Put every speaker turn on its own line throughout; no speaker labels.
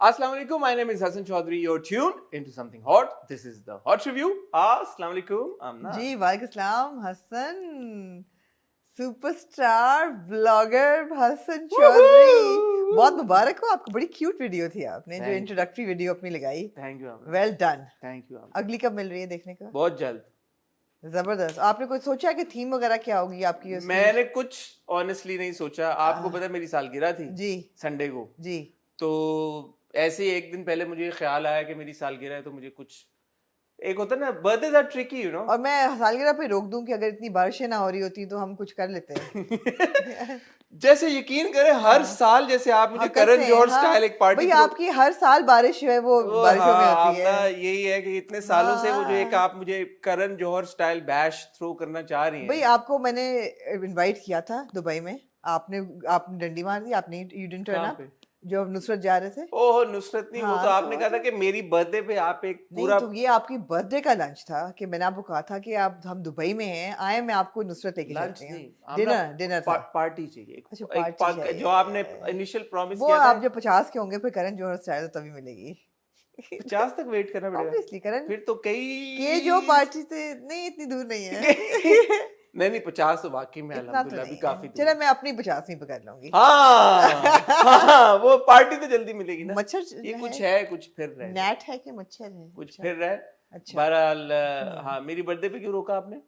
Assalamu alaikum. My name is Hassan Chaudhary. You're tuned into something hot. This is the Hot Review. Assalamu alaikum. Amna.
जी वालेकुम सलाम Hasan superstar blogger Hasan Chaudhary बहुत मुबारक हो आपको। बड़ी cute video थी आपने जो इंट्रोडक्टरी वीडियो अपनी लगाई।
Thank you.
Well done.
Thank you.
अगली कब मिल रही है देखने को?
बहुत जल्द।
जबरदस्त। आपने कुछ सोचा कि थीम वगैरह क्या होगी आपकी?
मैंने कुछ ऑनेस्टली नहीं सोचा। आपको पता है मेरी सालगिरह थी
जी
संडे को
जी।
तो ऐसे ही एक दिन पहले मुझे ख्याल आया कि मेरी सालगिरह है तो मुझे कुछ एक होता है ना birthday are tricky you know.
और मैं सालगिरह पे रोक दूं कि अगर इतनी बारिशें ना हो रही होती तो हम कुछ कर लेते हैं।
जैसे यकीन करें हर साल जैसे आप मुझे करण जौहर स्टाइल एक पार्टी
भाई आपकी हर साल बारिश जो है वो बारिशों में होती है।
यही है कि इतने सालों से वो जो एक आप मुझे Karan Johar style bash throw करना चाह रही हैं।
भाई आपको मैंने इनवाइट किया था दुबई में, आपने डंडी मार दी। आपने यू डिडंट टर्न अप जो नुसरत जा रहे थे।
ओह नुसरत नहीं, वो तो आपने कहा था कि मेरी बर्थडे पे आप एक पूरा
तो ये आपकी बर्थडे का लंच था कि मैंने आपको कहा था कि आप हम दुबई में हैं, आए मैं आपको नुसरत लेके चलते हैं। डिनर था।
पार्टी चाहिए।
अच्छा पार्टी चाहिए।
जो आपने इनिशियल प्रॉमिस
वो
किया था
आप जब 50 के होंगे फिर करण जौहर स्टाइल तभी मिलेगी।
50 तक वेट करना पड़ेगा
ऑब्वियसली करण
फिर तो कई
के जो पार्टी से नहीं इतनी दूर नहीं है।
नहीं 50 तो वाकई में अल्हम्दुलिल्लाह भी काफी दूर।
चलो मैं अपनी 50 ही पकड़ लूंगी।
हाँ वो पार्टी तो जल्दी मिलेगी ना।
मच्छर
ये कुछ है कुछ फिर रहा है।
नेट है कि मच्छर है?
कुछ फिर रहा है।
अच्छा
बहरहाल हाँ मेरी बर्थडे पे क्यों रोका आपने?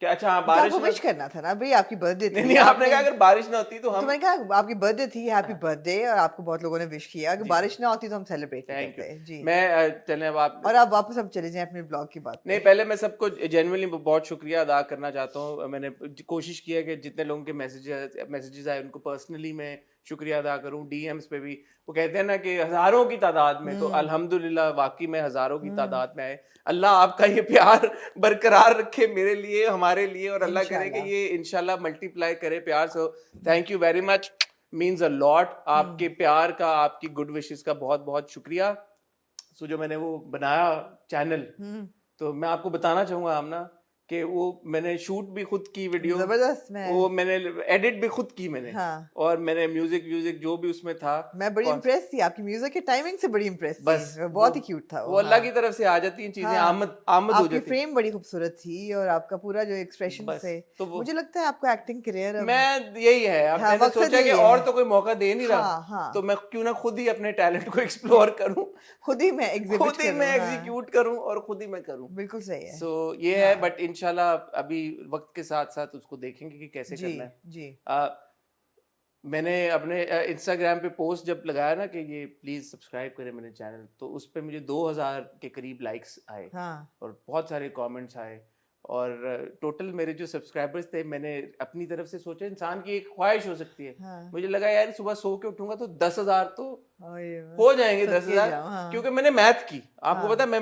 क्या अच्छा हाँ बारिश
आपको विश करना था ना भाई, आपकी बर्थडे थी।
नहीं आपने कहा अगर बारिश ना होती तो हम
मैंने कहा आपकी बर्थडे थी, हैप्पी बर्थडे, और आपको बहुत लोगों ने विश किया। अगर बारिश ना होती तो हम सेलिब्रेट करते हैं जी।
मैं चलें अब आप
और आप वापस अब चले जाएं अपने ब्लॉग की बात।
नहीं पहले मैं सबको जेन्युइनली बहुत शुक्रिया अदा करना चाहता हूँ। मैंने कोशिश की है कि जितने लोगों के मैसेजेस आए उनको पर्सनली मैं शुक्रिया अदा करूं। डीएम्स पे भी वो कहते हैं ना कि हजारों की तादाद में, तो अल्हम्दुलिल्लाह वाकई में हजारों की तादाद में आए। अल्लाह आपका ये प्यार बरकरार रखे मेरे लिए हमारे लिए, और अल्लाह करे कि ये इंशाल्लाह मल्टीप्लाई करे प्यार। So thank you very much, means a lot. आपके प्यार का, आपकी गुड विशेस का बहुत बहुत शुक्रिया। सो जो मैंने वो बनाया चैनल, तो मैं आपको बताना चाहूंगा आमना कि वो मैंने शूट भी खुद की वीडियो,
जबरदस्त।
वो मैंने एडिट भी खुद की मैंने।
हाँ।
और मैंने म्यूजिक जो भी उसमें था
मैं बड़ी इम्प्रेस थी आपकी म्यूजिक के टाइमिंग से, बड़ी इम्प्रेस
बस
थी। बहुत ही क्यूट था
वो अल्लाह की तरफ से आ जाती हैं चीजें। आमद हो जाती।
फ्रेम बड़ी खूबसूरत थी और आपका पूरा जो एक्सप्रेशन से तो मुझे लगता है आपको एक्टिंग करियर
मैं यही है। अब मैंने सोचा कि और तो कोई मौका दे नहीं रहा, तो मैं क्यों ना खुद ही अपने टैलेंट को एक्सप्लोर करूं,
खुद ही मैं
एग्जीक्यूट करूं और खुद ही मैं करूं।
बिल्कुल सही है।
सो ये है, बट इंशाल्लाह अभी वक्त के साथ साथ उसको देखेंगे कि कैसे करना है
जी।
मैंने अपने इंस्टाग्राम पे पोस्ट जब लगाया ना कि ये प्लीज सब्सक्राइब करें मेरे चैनल, तो उस पे मुझे 2000 के करीब लाइक्स आए। और बहुत सारे कमेंट्स आए, और टोटल मेरे जो सब्सक्राइबर्स थे, मैंने अपनी तरफ से सोचा इंसान की एक ख्वाहिश हो सकती है। मुझे लगा यार सुबह सो के उठूंगा तो 10,000 तो हो जाएंगे। 10,000 क्योंकि मैंने मैथ की, आपको पता है मैं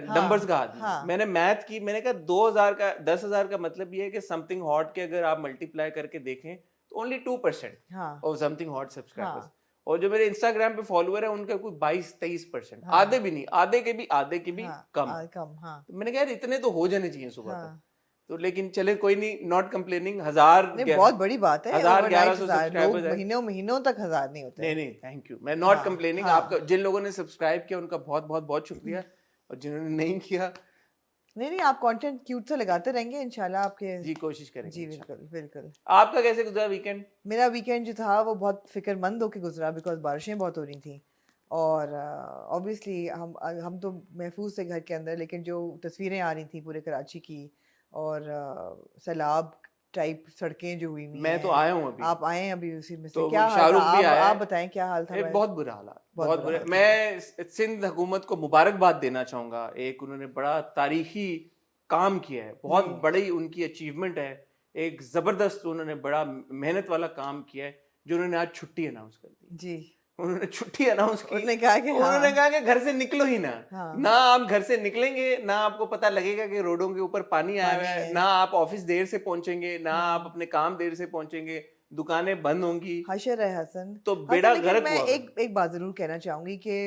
नंबर्स का आदमी, मैंने मैथ की। मैंने कहा 2000 का 10,000 का मतलब ये है कि समथिंग हॉट के अगर आप मल्टीप्लाई करके देखें तो only 2% of something hot subscribers. और जो मेरे इंस्टाग्राम पे फॉलोअर है उनका कोई 22-23%, आधे भी नहीं, आधे के भी कम। तो मैंने कहा इतने तो हो जाने चाहिए सुबह तक। तो लेकिन चले कोई नहीं, नॉट कंप्लेनिंग। 1000
बहुत बड़ी बात है।
1100 सब्सक्राइबर्स है।
महीनों तक 1000 नहीं होते।
नहीं थैंक यू, मैं नॉट कंप्लेनिंग। आपका जिन लोगों ने सब्सक्राइब किया उनका बहुत बहुत बहुत शुक्रिया, और जिन्होंने नहीं किया
नहीं आप कंटेंट क्यूट से लगाते रहेंगे इंशाल्लाह। आपके
जी कोशिश करेंगे
जी। बिल्कुल।
आपका कैसे गुजरा वीकेंड?
मेरा वीकेंड जो था वो बहुत फिक्रमंद होकर गुजरा, बिकॉज बारिशें बहुत हो रही थी। और ऑब्वियसली हम तो महफूज थे घर के अंदर, लेकिन जो तस्वीरें आ रही थी पूरे कराची की, और सैलाब टाइप सड़कें जो हुई।
मैं तो आया हूँ अभी।
आप आए हैं अभी उसी में से?
तो
क्या
शाहरुख भी आया।
आप बताएं क्या हाल था?
बहुत बुरा हाल, बहुत बुरा। मैं सिंध हुकूमत को मुबारकबाद देना चाहूंगा। एक उन्होंने बड़ा तारीखी काम किया है, बहुत बड़ी उनकी अचीवमेंट है। एक जबरदस्त उन्होंने बड़ा मेहनत वाला काम किया है, जो उन्होंने आज छुट्टी अनाउंस कर दी जी। उन्होंने छुट्टी अनाउंस की। उन्होंने कहा कि घर से निकलो ही ना। ना आप घर से निकलेंगे, ना आपको पता लगेगा कि रोडों के ऊपर पानी आया हुआ है, ना आप ऑफिस देर से पहुंचेंगे, ना आप अपने काम देर से पहुंचेंगे, दुकानें बंद होंगी। हशर है हसन। तो बेड़ा गर्क।
मैं एक बात जरूर कहना चाहूंगी कि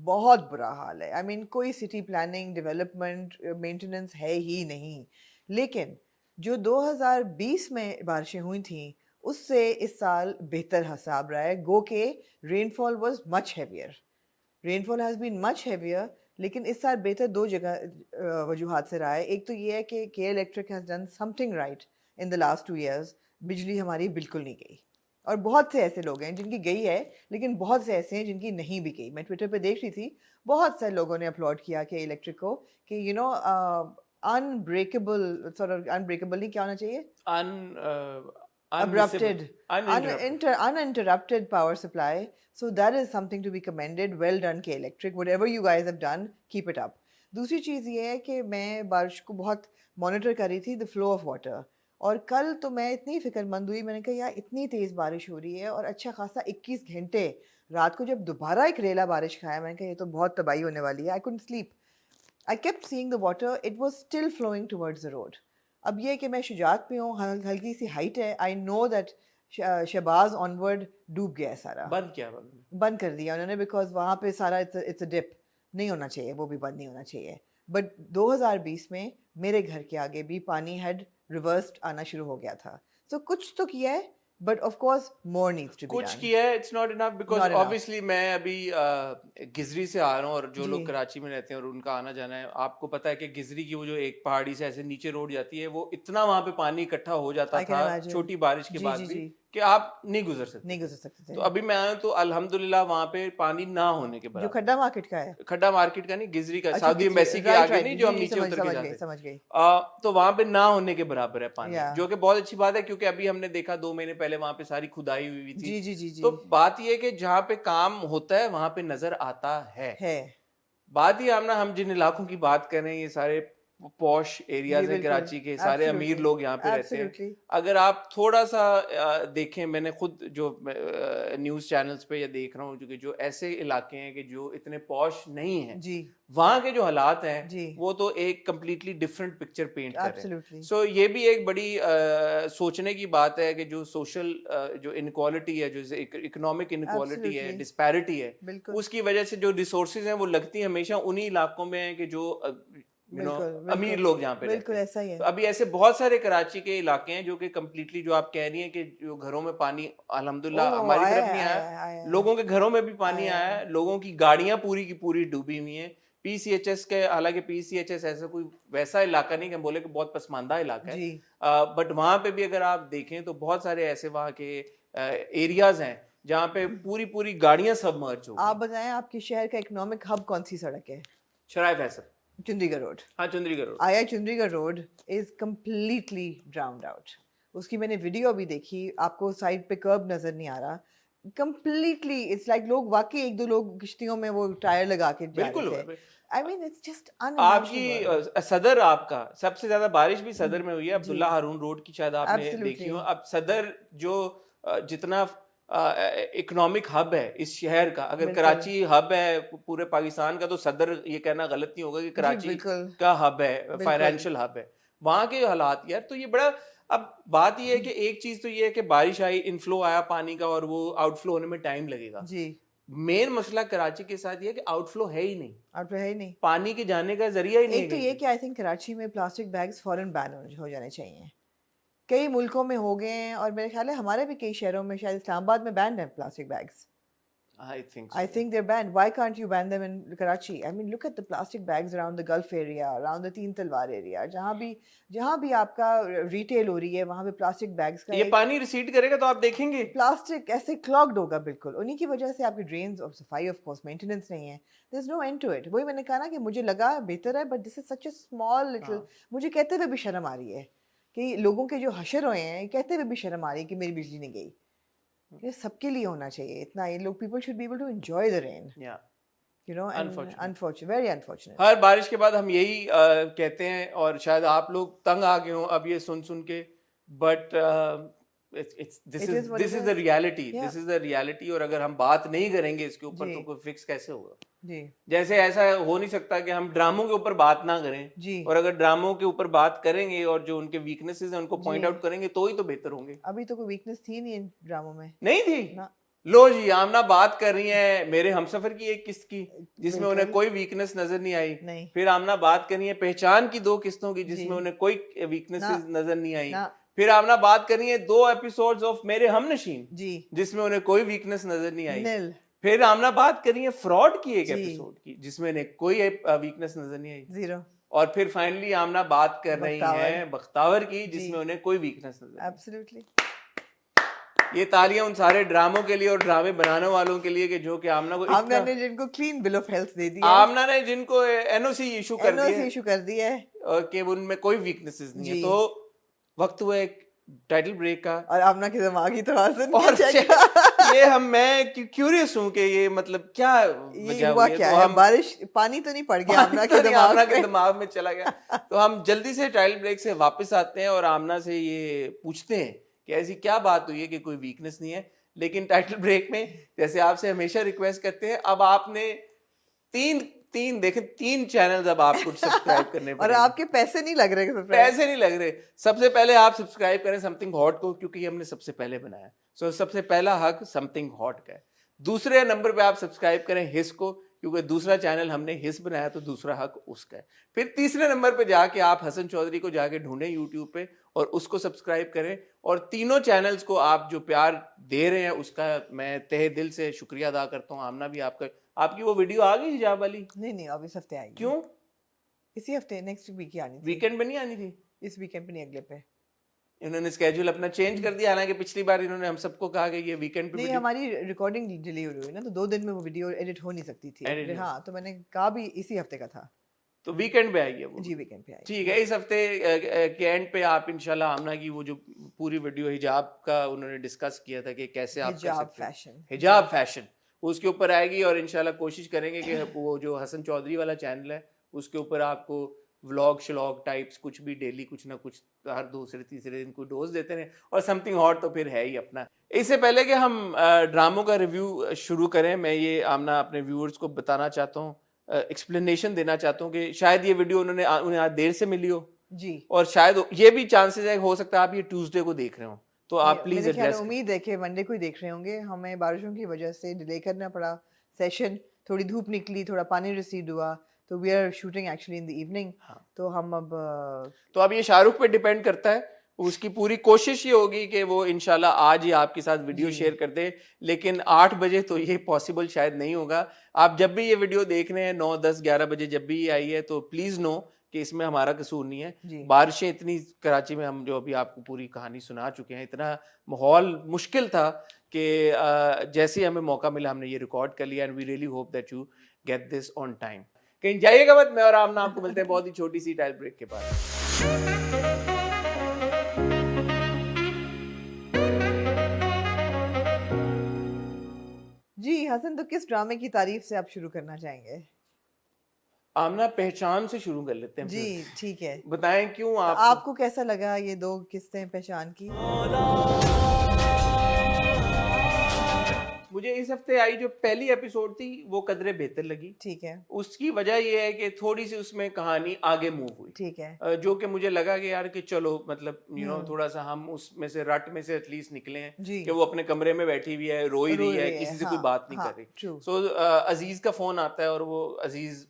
बहुत बुरा हाल है। आई मीन कोई सिटी प्लानिंग, डेवलपमेंट, मेंटेनेंस है ही नहीं। लेकिन जो 2020 में बारिशें हुई थी उससे इस साल बेहतर हिसाब रहा है। गो के rainfall was much heavier. Rainfall has been much heavier, लेकिन इस साल बेहतर दो जगह वजूहात से रहा है। एक तो ये है कि के electric has done something right in the last 2 years। बिजली हमारी बिल्कुल नहीं गई, और बहुत से ऐसे लोग हैं जिनकी गई है, लेकिन बहुत से ऐसे हैं जिनकी नहीं भी गई। मैं ट्विटर पे देख रही थी, बहुत सारे लोगों ने अपलोड किया के इलेक्ट्रिक को कि अनब्रेकेबल, सॉर्ट ऑफ अनब्रेकेबल नहीं, क्या होना चाहिए, abrupted, uninterrupted power supply. So that is something to be commended. Well done K Electric, whatever you guys have done, keep it up. दूसरी चीज़ ये है कि मैं बारिश को बहुत मॉनिटर कर रही थी, द फ्लो ऑफ वाटर, और कल तो मैं इतनी फिक्रमंद हुई, मैंने कहा यार इतनी तेज़ बारिश हो रही है और अच्छा खासा 21 घंटे, रात को जब दोबारा एक रेला बारिश खाया, मैंने कहा ये तो बहुत तबाही होने वाली है। I couldn't sleep, I kept seeing the water, it was still flowing towards the road. अब ये कि मैं शुजात पे हूँ, हल्की सी हाइट है, I know that Shahbaz onward डूब गया है सारा, बंद कर दिया उन्होंने, बिकॉज वहाँ पे सारा इट्स अ डिप, नहीं होना चाहिए, वो भी बंद नहीं होना चाहिए। बट 2020 में मेरे घर के आगे भी पानी हैड रिवर्स्ड आना शुरू हो गया था। सो कुछ तो किया है, but of course more needs to be done.
कुछ किया है, it's not enough, because obviously मैं अभी गिजरी से आ रहा हूँ, और जो लोग कराची में रहते हैं और उनका आना जाना है, आपको पता है कि गिजरी की वो जो एक पहाड़ी से ऐसे नीचे रोड जाती है, वो इतना वहां पे पानी इकट्ठा हो जाता था छोटी बारिश के बाद भी कि आप नहीं गुजर सकते थे। तो अभी मैं आया तो अल्हम्दुलिल्लाह वहां पे पानी ना होने के बराबर,
जो खड्डा मार्केट का है,
खड्डा मार्केट का नहीं, गिजरी का, सऊदी एम्बेसी के आगे नहीं, जो हम नीचे उतर के जाते हैं,
समझ गई।
तो वहां पे ना होने के बराबर है पानी, जो कि बहुत अच्छी बात है, क्योंकि अभी हमने देखा 2 महीने पहले वहां पे सारी खुदाई हुई थी।
जी।
तो बात ये है कि जहाँ पे काम होता है वहां पे नजर आता है। बात ही हम जिन इलाकों की बात कर रहे हैं, ये सारे पॉश एरियाज हैं कराची के, सारे अमीर लोग यहाँ पे रहते हैं। अगर आप थोड़ा सा देखें, मैंने खुद जो न्यूज चैनल्स पे या देख रहा हूँ जो ऐसे इलाके हैं कि जो इतने पॉश नहीं हैं जी, वहाँ के जो हालात हैं वो तो एक कंप्लीटली डिफरेंट पिक्चर पेंट कर रहे हैं। सो ये भी एक बड़ी सोचने की बात है कि जो सोशल जो इनक्वालिटी है, जो इकोनॉमिक इनक्वालिटी है, डिस्पैरिटी है, उसकी वजह से जो रिसोर्सेज हैं वो लगती है हमेशा उन्हीं इलाकों में है कि जो अमीर लोग जहाँ पे रहते हैं। ऐसा ही है। तो अभी ऐसे बहुत सारे कराची के इलाके हैं जो कि कंप्लीटली, जो आप कह रही हैं कि जो घरों में पानी अल्हम्दुलिल्लाह हमारी तरफ नहीं आया, लोगों के घरों में भी पानी आया है, लोगों की गाड़ियां पूरी की पूरी डूबी हुई हैं। PCHS के, हालांकि PCHS ऐसा कोई वैसा इलाका नहीं कि बोले कि बहुत पसमानदा इलाका है, बट वहां पे भी अगर आप देखें तो बहुत सारे ऐसे वहां के एरियाज हैं जहाँ पे पूरी पूरी गाड़ियां सबमर्ज हो।
आप बताएं आपके शहर का इकोनॉमिक हब कौन सी सड़क है?
शराय फैसल,
चुंदीगढ़ रोड।
हाँ, चुंदीगढ़ रोड।
आया Chundigarh road is completely drowned out. उसकी मैंने वीडियो भी देखी, आपको साइड पे कर्ब नजर नहीं आ रहा, कंप्लीटली इट्स लाइक लोग वाकई, एक दो लोग किश्तियों में वो टायर लगा के जा रहे थे। I mean, it's just
आपकी सदर, आपका सबसे ज्यादा बारिश भी सदर में हुई है, अब्दुल्ला हारून रोड की शायद आपने देखी हो। अब सदर जो जितना इकोनॉमिक हब है इस शहर का, अगर कराची हब है पूरे पाकिस्तान का, तो सदर ये कहना गलत नहीं होगा कि कराची का हब है, फाइनेंशियल हब है। वहां के हालात यार, तो ये बड़ा, अब बात ये है कि एक चीज तो ये है कि बारिश आई, इनफ्लो आया पानी का, और वो आउटफ्लो होने में टाइम लगेगा जी। मेन मसला कराची के साथ ये है कि आउटफ्लो है ही नहीं, पानी के जाने का जरिया ही नहीं।
एक तो ये कि आई थिंक कराची में प्लास्टिक बैग्स फौरन बैन हो जाने चाहिए, कई मुल्कों में हो गए हैं, और मेरे ख्याल है हमारे भी कई शहरों में, शायद इस्लामाबाद में बैन है plastic bags. I think they're banned. Why can't you ban them in Karachi? I mean, look at the plastic bags around the Gulf area, around the Teen Talwar area. जहाँ भी आपका रिटेल हो रही है, वहाँ पे plastic bags का,
ये पानी रिसीड करेगा तो आप देखेंगे
प्लास्टिक ऐसे क्लॉग्ड होगा बिल्कुल। उन्हीं की वजह से आपकी ड्रेन्स और सफाई, ऑफ कोर्स मेंटेनेंस नहीं है, there is no end to it. वही मैंने कहा ना कि मुझे लगा बेहतर है, but this is such a small little, मुझे कहते हुए भी शर्म आ रही है कि लोगों के जो हशर हुए हैं, कहते हुए भी शर्म आ रही है कि मेरी बिजली नहीं गई। ये सबके लिए होना चाहिए इतना, ये लोग, people should be able to enjoy the rain, you know, and unfortunate, very unfortunate।
हर बारिश के बाद हम यही कहते हैं, और शायद आप लोग तंग आ गए हो अब ये सुन के, but this is the reality, this is the reality। और अगर हम बात नहीं करेंगे इसके ऊपर तो कोई फिक्स कैसे होगा जी। जैसे ऐसा हो नहीं सकता कि हम ड्रामों के ऊपर बात ना करें जी, और अगर ड्रामों के ऊपर बात करेंगे और जो उनके वीकनेसेस हैं उनको पॉइंट आउट करेंगे तो ही तो बेहतर होंगे।
अभी तो कोई वीकनेस थी नहीं इन ड्रामों में,
नहीं थी ना। लो जी, आमना बात कर रही है मेरे हमसफर की एक किस्त की जिसमें उन्हें कोई वीकनेस नजर नहीं आई, फिर आमना बात कर रही है पहचान की 2 किस्तों की जिसमें उन्हें कोई वीकनेसेस नजर नहीं आई, फिर आमना बात कर रही है 2 एपिसोड्स ऑफ मेरे हमनशीन जिसमें उन्हें कोई वीकनेस नजर नहीं आई, फिर आमना बात करी है फ्रॉड की एक
जी।
एपिसोड की जिसमें ने कोई वीकनेस नजर नहीं आई,
जीरो।
और फिर फाइनली आमना बात कर रही
बख्तावर।
हैं बख्तावर की
जी।
जिसमें उन्हें कोई वीकनेस नजर नहीं।
एब्सोल्युटली।
ये तालियां उन सारे ड्रामों के लिए और ड्रामे बनाने वालों के लिए कि जो कि आमना को
आमना
इतना,
ने जिनको क्लीन बिल ऑफ हेल्थ दे दिया है,
आमना ने जिनको एनओसी इशू कर दिया
एनओसी इशू कर दिया है,
और कि उनमें कोई वीकनेसेस नहीं है।
जी।
तो वक्त हुआ एक टाइटल ब्रेक का,
और आमना के दिमाग ही तो हासिल
और
चेक
ये मैं क्यूरियस हूँ कि ये मतलब क्या
ये
वजह
हुआ
हुई है।
क्या
तो
है,
हम
बारिश पानी तो नहीं पड़ गया आमना के
आमना
दिमाग
के
में?
दिमाग में चला गया। तो हम जल्दी से टाइटल ब्रेक से वापस आते हैं और आमना से ये पूछते हैं कि ऐसी क्या बात हुई है कि कोई वीकनेस नहीं है। लेकिन टाइटल ब्रेक में जैसे आपसे हमेशा रिक्वेस्ट करते हैं, अब आपने तीन चैनल्स अब आपको सब्सक्राइब करने
और
पड़ेंगे।
आपके पैसे नहीं लग रहे subscribe?
पैसे नहीं लग रहे। सबसे पहले आप सब्सक्राइब करें समथिंग हॉट को, क्योंकि ये हमने सबसे पहले बनाया। सो सबसे पहला हक समथिंग हॉट का है। दूसरे नंबर पे आप सब्सक्राइब करें हिस को, क्योंकि दूसरा चैनल हमने हिस बनाया तो दूसरा हक उसका है। फिर तीसरे नंबर पे जाके आप हसन चौधरी को जाके ढूंढें यूट्यूब पे और उसको सब्सक्राइब करें। और तीनों चैनल्स को आप जो प्यार दे रहे हैं उसका मैं तहे दिल से शुक्रिया अदा करता हूँ। आमना भी आपकी वो वीडियो आ गई हिजाब वाली?
नहीं अब इस हफ्ते आएगी।
क्यों?
इसी हफ्ते, नेक्स्ट वीक ही आनी थी।
वीकेंड पे नहीं आनी थी?
इस वीकेंड पे नहीं, अगले पे।
इन्होंने स्केड्यूल अपना चेंज कर दिया, हालांकि पिछली बार इन्होंने हम सबको कहा कि ये वीकेंड पे
नहीं, हमारी रिकॉर्डिंग डिले हो रही है ना, तो 2 दिन में वो वीडियो एडिट हो नहीं सकती थी। हाँ, तो मैंने कहा भी इसी हफ्ते का था,
तो वीकेंड पे आएगी वो।
जी वीकेंड पे आएगी।
ठीक है, इस हफ्ते के एंड पे आप इंशाल्लाह आमना की वो जो पूरी वीडियो हिजाब का उन्होंने डिस्कस किया था कि कैसे आप कर सकते हैं हिजाब फैशन, उसके ऊपर आएगी। और इंशाल्लाह कोशिश करेंगे कि वो जो हसन चौधरी वाला चैनल है उसके ऊपर आपको व्लॉग श्लॉग टाइप्स कुछ भी डेली कुछ ना कुछ हर दूसरे तीसरे दिन कोई डोज देते रहे। और समथिंग हॉट तो फिर है ही अपना। इससे पहले कि हम ड्रामों का रिव्यू शुरू करें, मैं ये आमना अपने व्यूअर्स को बताना चाहता हूँ, एक्सप्लेनेशन देना चाहता हूँ कि शायद ये वीडियो उन्हें आज देर से मिली हो
जी,
और शायद ये भी चांसेस है, हो सकता है आप ये ट्यूसडे को देख रहे हो, तो आप प्लीज
मेरे ख्याल
एड्रेस।
उम्मीद है कि मंडे को ही देख रहे होंगे। हमें बारिशों की वजह से डिले करना पड़ा सेशन, थोड़ी धूप निकली, थोड़ा पानी रिसीड हुआ, तो we are shooting actually in the evening. तो हम
अब ये शाहरुख पे डिपेंड करता है, उसकी पूरी कोशिश ये होगी कि वो इंशाल्लाह आज ही आपके साथ वीडियो शेयर कर दे, लेकिन 8 बजे तो ये पॉसिबल शायद नहीं होगा। आप जब भी ये वीडियो देख रहे हैं 9, 10, 11 बजे जब भी ये आई है, तो प्लीज नो कि इसमें हमारा कसूर नहीं है। बारिशें इतनी कराची में, हम जो अभी आपको पूरी कहानी सुना चुके हैं, इतना माहौल मुश्किल था कि जैसे ही हमें मौका मिला हमने ये रिकॉर्ड कर लिया। And we really hope that you get this on time. कहीं जाइएगा मत, मैं और आमना आपको मिलते हैं बहुत ही छोटी सी टाइल ब्रेक के बाद।
जी हसन, तो किस ड्रामे की तारीफ से आप शुरू करना चाहेंगे?
आमना पहचान से शुरू कर लेते हैं।
जी ठीक है,
बताएं क्यों
आपको कैसा लगा ये 2 किस्तें पहचान की?
मुझे इस हफ्ते आई जो पहली एपिसोड थी वो कदरे बेहतर लगी।
ठीक है,
उसकी वजह ये है कि थोड़ी सी उसमें कहानी आगे मूव हुई।
ठीक है,
जो कि मुझे लगा कि यार कि चलो मतलब थोड़ा सा हम उसमें से रट में से एटलीस्ट निकले हैं कि वो अपने कमरे में बैठी हुई है, रोई रही है, किसी से कोई बात नहीं कर रही। सो अजीज का फोन आता है और वो अजीज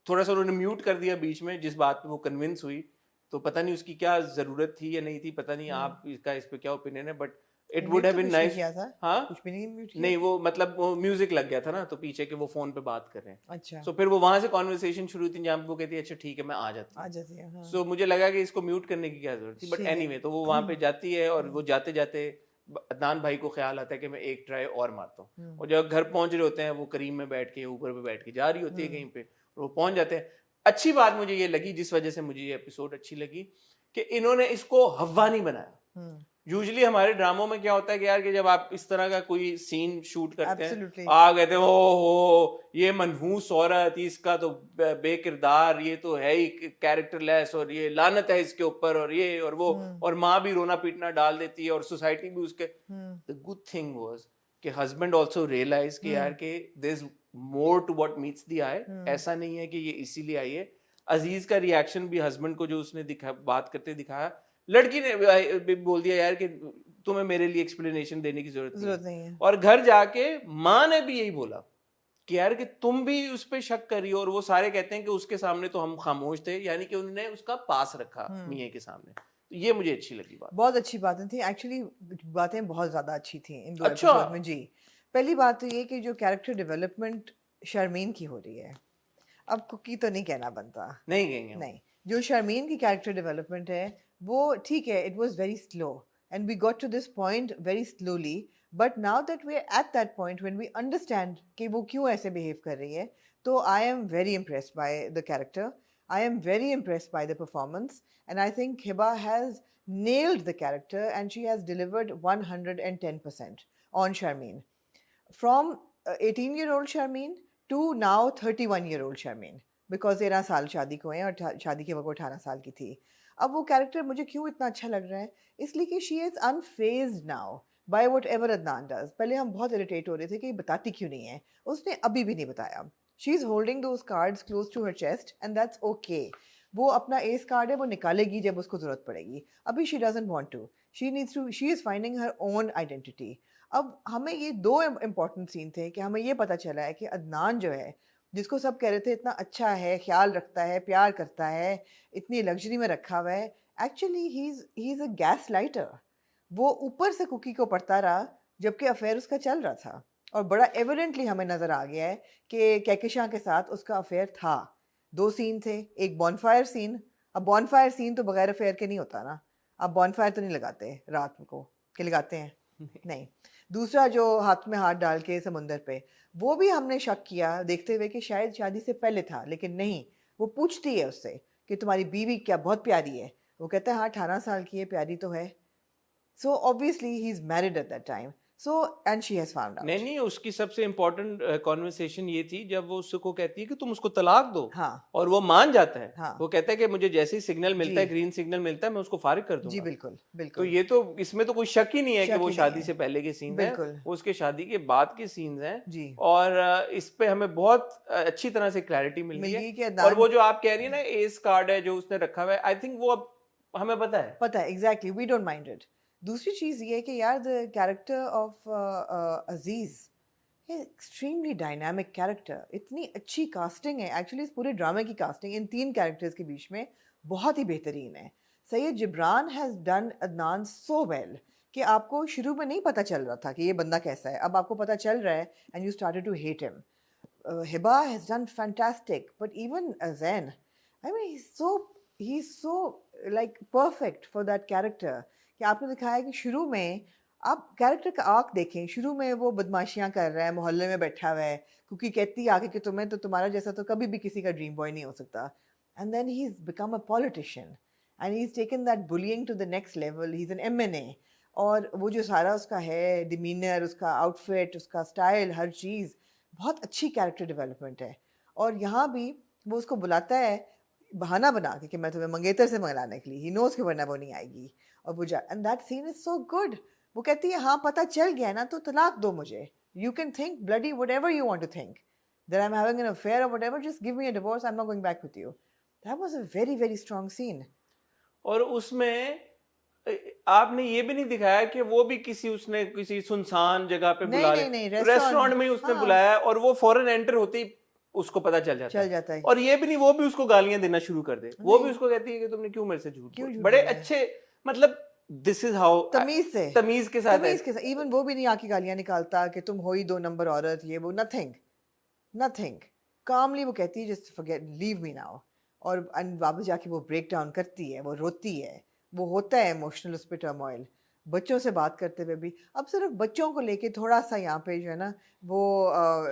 थोड़ा सा उन्होंने म्यूट कर दिया बीच में, जिस बात पे वो कन्विंस हुई। तो पता नहीं उसकी क्या जरूरत थी या नहीं थी, पता नहीं आप इसका इस पे क्या ओपिनियन है, but it would have been nice. हाँ
कुछ भी नहीं म्यूट किया।
नहीं, वो मतलब वो म्यूजिक लग गया था ना, तो पीछे के वो फोन पे बात कर रहे हैं।
अच्छा,
सो फिर वो वहां से कॉन्वर्सेशन शुरू हुई थी जहाँ पे वो कहती है अच्छा ठीक है मैं आ जाती हूँ।
हाँ।
सो मुझे लगा कि इसको म्यूट करने की क्या जरूरत थी, बट एनीवे तो वो वहां पे जाती है और वो जाते जाते अदनान भाई को ख्याल आता है कि मैं एक ट्राई और मारता हूँ। और जब घर पहुंच रहे होते हैं वो करीम में बैठ के ऊपर पे बैठ के जा रही होती है कहीं पे, और वो पहुंच जाते हैं। अच्छी बात मुझे ये लगी, जिस वजह से मुझे ये एपिसोड अच्छी लगी, कि इन्होंने इसको हवा नहीं बनाया। यूजुअली हमारे ड्रामों में क्या होता है कि यार कि जब आप इस तरह का कोई सीन शूट करते हैं, आ कहते हैं हो ये मनहूस औरत, इसका तो बेकिरदार, ये तो है ही कैरेक्टरलेस, और ये लानत है इसके ऊपर, और ये और वो, और माँ भी रोना पीटना डाल देती है और सोसाइटी भी उसके। द गुड थिंग वाज कि हस्बैंड आल्सो रियलाइज कि यार कि there is more to what meets the eye. ऐसा नहीं है कि ये इसीलिए आई है। अजीज का रिएक्शन भी हस्बैंड को जो उसने बात करते दिखाया, लड़की ने बोल दिया यार कि तुम्हें मेरे लिए एक्सप्लेनेशन देने की जरूरत नहीं है। और घर जाके माँ ने भी यही बोला कि यार कि तुम भी उस पर शक करी, और वो सारे कहते हैं कि उसके सामने तो हम खामोश थे, यानी कि उन्होंने उसका पास रखा मियां के सामने। तो ये मुझे अच्छी लगी बात।
बहुत अच्छी बातें थी एक्चुअली, बातें बहुत ज्यादा अच्छी थी इन 2 एपिसोड में जी। पहली बात तो ये कि जो कैरेक्टर डेवलपमेंट शर्मीन की हो रही है, अब कुकी तो नहीं कहना बनता,
नहीं कहेंगे
नहीं, जो शर्मीन की कैरेक्टर डेवलपमेंट है वो ठीक है, it was very slow and we got to this point very slowly, but now that we are at that point when we understand कि वो क्यों ऐसे बिहेव कर रही है, तो I am very impressed by the character, I am very impressed by the performance, and I think Hiba has nailed the character and she has delivered 110% on Sharmeen. From 18-year-old Sharmeen to now 31-year-old Sharmeen, because 13 साल शादी को हैं और शादी के वक्त 18 साल की थी. अब वो कैरेक्टर मुझे क्यों इतना अच्छा लग रहा है, इसलिए कि she is unfazed now by whatever Adnan does. पहले हम बहुत इरिटेट हो रहे थे कि बताती क्यों नहीं है, उसने अभी भी नहीं बताया. She is holding those cards close to her chest and that's okay. वो अपना एस कार्ड है वो निकालेगी जब उसको ज़रूरत पड़ेगी. अभी she doesn't want to, she needs to, she is finding her own identity. अब हमें ये दो इम्पॉर्टेंट सीन थे कि हमें ये पता चला है कि अदनान जो है, जिसको सब कह रहे थे इतना अच्छा है, ख्याल रखता है, प्यार करता है, इतनी लग्जरी में रखा हुआ है, actually he is a gas lighter. वो ऊपर से कुकी को पढ़ता रहा जबकि अफेयर उसका चल रहा था, और बड़ा एविडेंटली हमें नज़र आ गया है कि कहकशां के साथ उसका अफेयर था. 2 सीन थे, एक बॉनफायर सीन. अब बॉनफायर सीन तो बगैर अफेयर के नहीं होता ना. अब बॉनफायर तो नहीं लगाते रात को, कि लगाते हैं? नहीं. दूसरा जो हाथ में हाथ डाल के समुंदर पे, वो भी हमने शक किया देखते हुए कि शायद शादी से पहले था, लेकिन नहीं. वो पूछती है उससे कि तुम्हारी बीवी क्या बहुत प्यारी है, वो कहता है हाँ 18 साल की है, प्यारी तो है. So obviously he's married at that time. So and she has found out.
नहीं, उसकी सबसे इम्पोर्टेंट कॉन्वर्सेशन ये थी जब वो उसको कहती है कि तुम उसको तलाक दो.
हाँ.
और वो मान जाता है.
हाँ.
वो कहता है कि मुझे जैसे ही सिग्नल मिलता है,
जी.
ग्रीन सिग्नल मिलता है, मैं उसको फारिग कर दूंगा.
जी बिल्कुल
तो
बिल्कुल.
ये तो इसमें तो कोई शक ही नहीं है कि
शक
वो
ही नहीं
शादी
है.
से पहले के सीन हैं,
बिल्कुल.
वो उसके शादी के बाद के सीन्स हैं.
जी.
और इस पे हमें बहुत अच्छी तरह से क्लैरिटी मिल गई है.
कि
और
अदनान,
वो जो आप कह रही है ना एस कार्ड है जो उसने रखा हुआ है, आई थिंक वो अब हमें पता है.
Exactly, we don't mind it. दूसरी चीज़ ये है कि यार the character of Aziz, extremely dynamic character, इतनी अच्छी कास्टिंग है. एक्चुअली इस पूरे ड्रामे की कास्टिंग इन 3 कैरेक्टर्स के बीच में बहुत ही बेहतरीन है. Syed Jibran has done Adnan so well कि आपको शुरू में नहीं पता चल रहा था कि ये बंदा कैसा है, अब आपको पता चल रहा है and you started to hate him. Hiba has done fantastic, but even Zain, I mean, he's so like perfect for that character. कि आपने दिखाया कि शुरू में आप कैरेक्टर का आर्क देखें, शुरू में वो बदमाशियां कर रहा है, मोहल्ले में बैठा हुआ है, क्योंकि कहती है आगे कि तुम्हें तो तुम्हारा जैसा तो कभी भी किसी का ड्रीम बॉय नहीं हो सकता. And then he is become a politician and he is taken that bullying to the next level. He is an MNA. और वो जो सारा उसका है डिमीनर, उसका आउटफिट, उसका स्टाइल, हर चीज़ बहुत अच्छी कैरेक्टर डेवलपमेंट है. और यहाँ भी वो उसको बुलाता है बहाना बना के कि मैं तुम्हें मंगेतर से मंगलाने के लिए, ही नोज कि वरना वो नहीं आएगी. और वो जा, and that scene is so good. वो कहती है हाँ पता चल गया ना तो तलाक दो मुझे, you can think bloody whatever you want to think, that I am having an affair और whatever, just give me a divorce, I am not going back with you. That was a very very strong scene.
और उसमें आपने ये भी नहीं दिखाया कि वो भी उसने किसी सुनसान जगह पे बुला रहे,
नहीं,
रेस्टोरेंट में ही उसने बुलाया और वो फौरन एंटर होते ही उसको पता चल जाता है. और ये भी नहीं वो भी उसको गालियां देना शुरू कर दे. वो भी उसको कहती है कि तुमने क्यों मेरे से झूठ बोला. बड़े अच्छे, मतलब दिस इज हाउ, तमीज के साथ
इवन वो भी नहीं आके गालियां निकालता कि तुम हो ही 2 नंबर औरत, ये वो, नथिंग. कामली वो कहती है just forget, leave me now. और वापस जाके वो ब्रेक डाउन करती है, वो रोती है, वो होता है इमोशनल उस पर टर्मोइल. बच्चों से बात करते हुए भी, अब सिर्फ बच्चों को लेके थोड़ा सा यहाँ पे जो है ना वो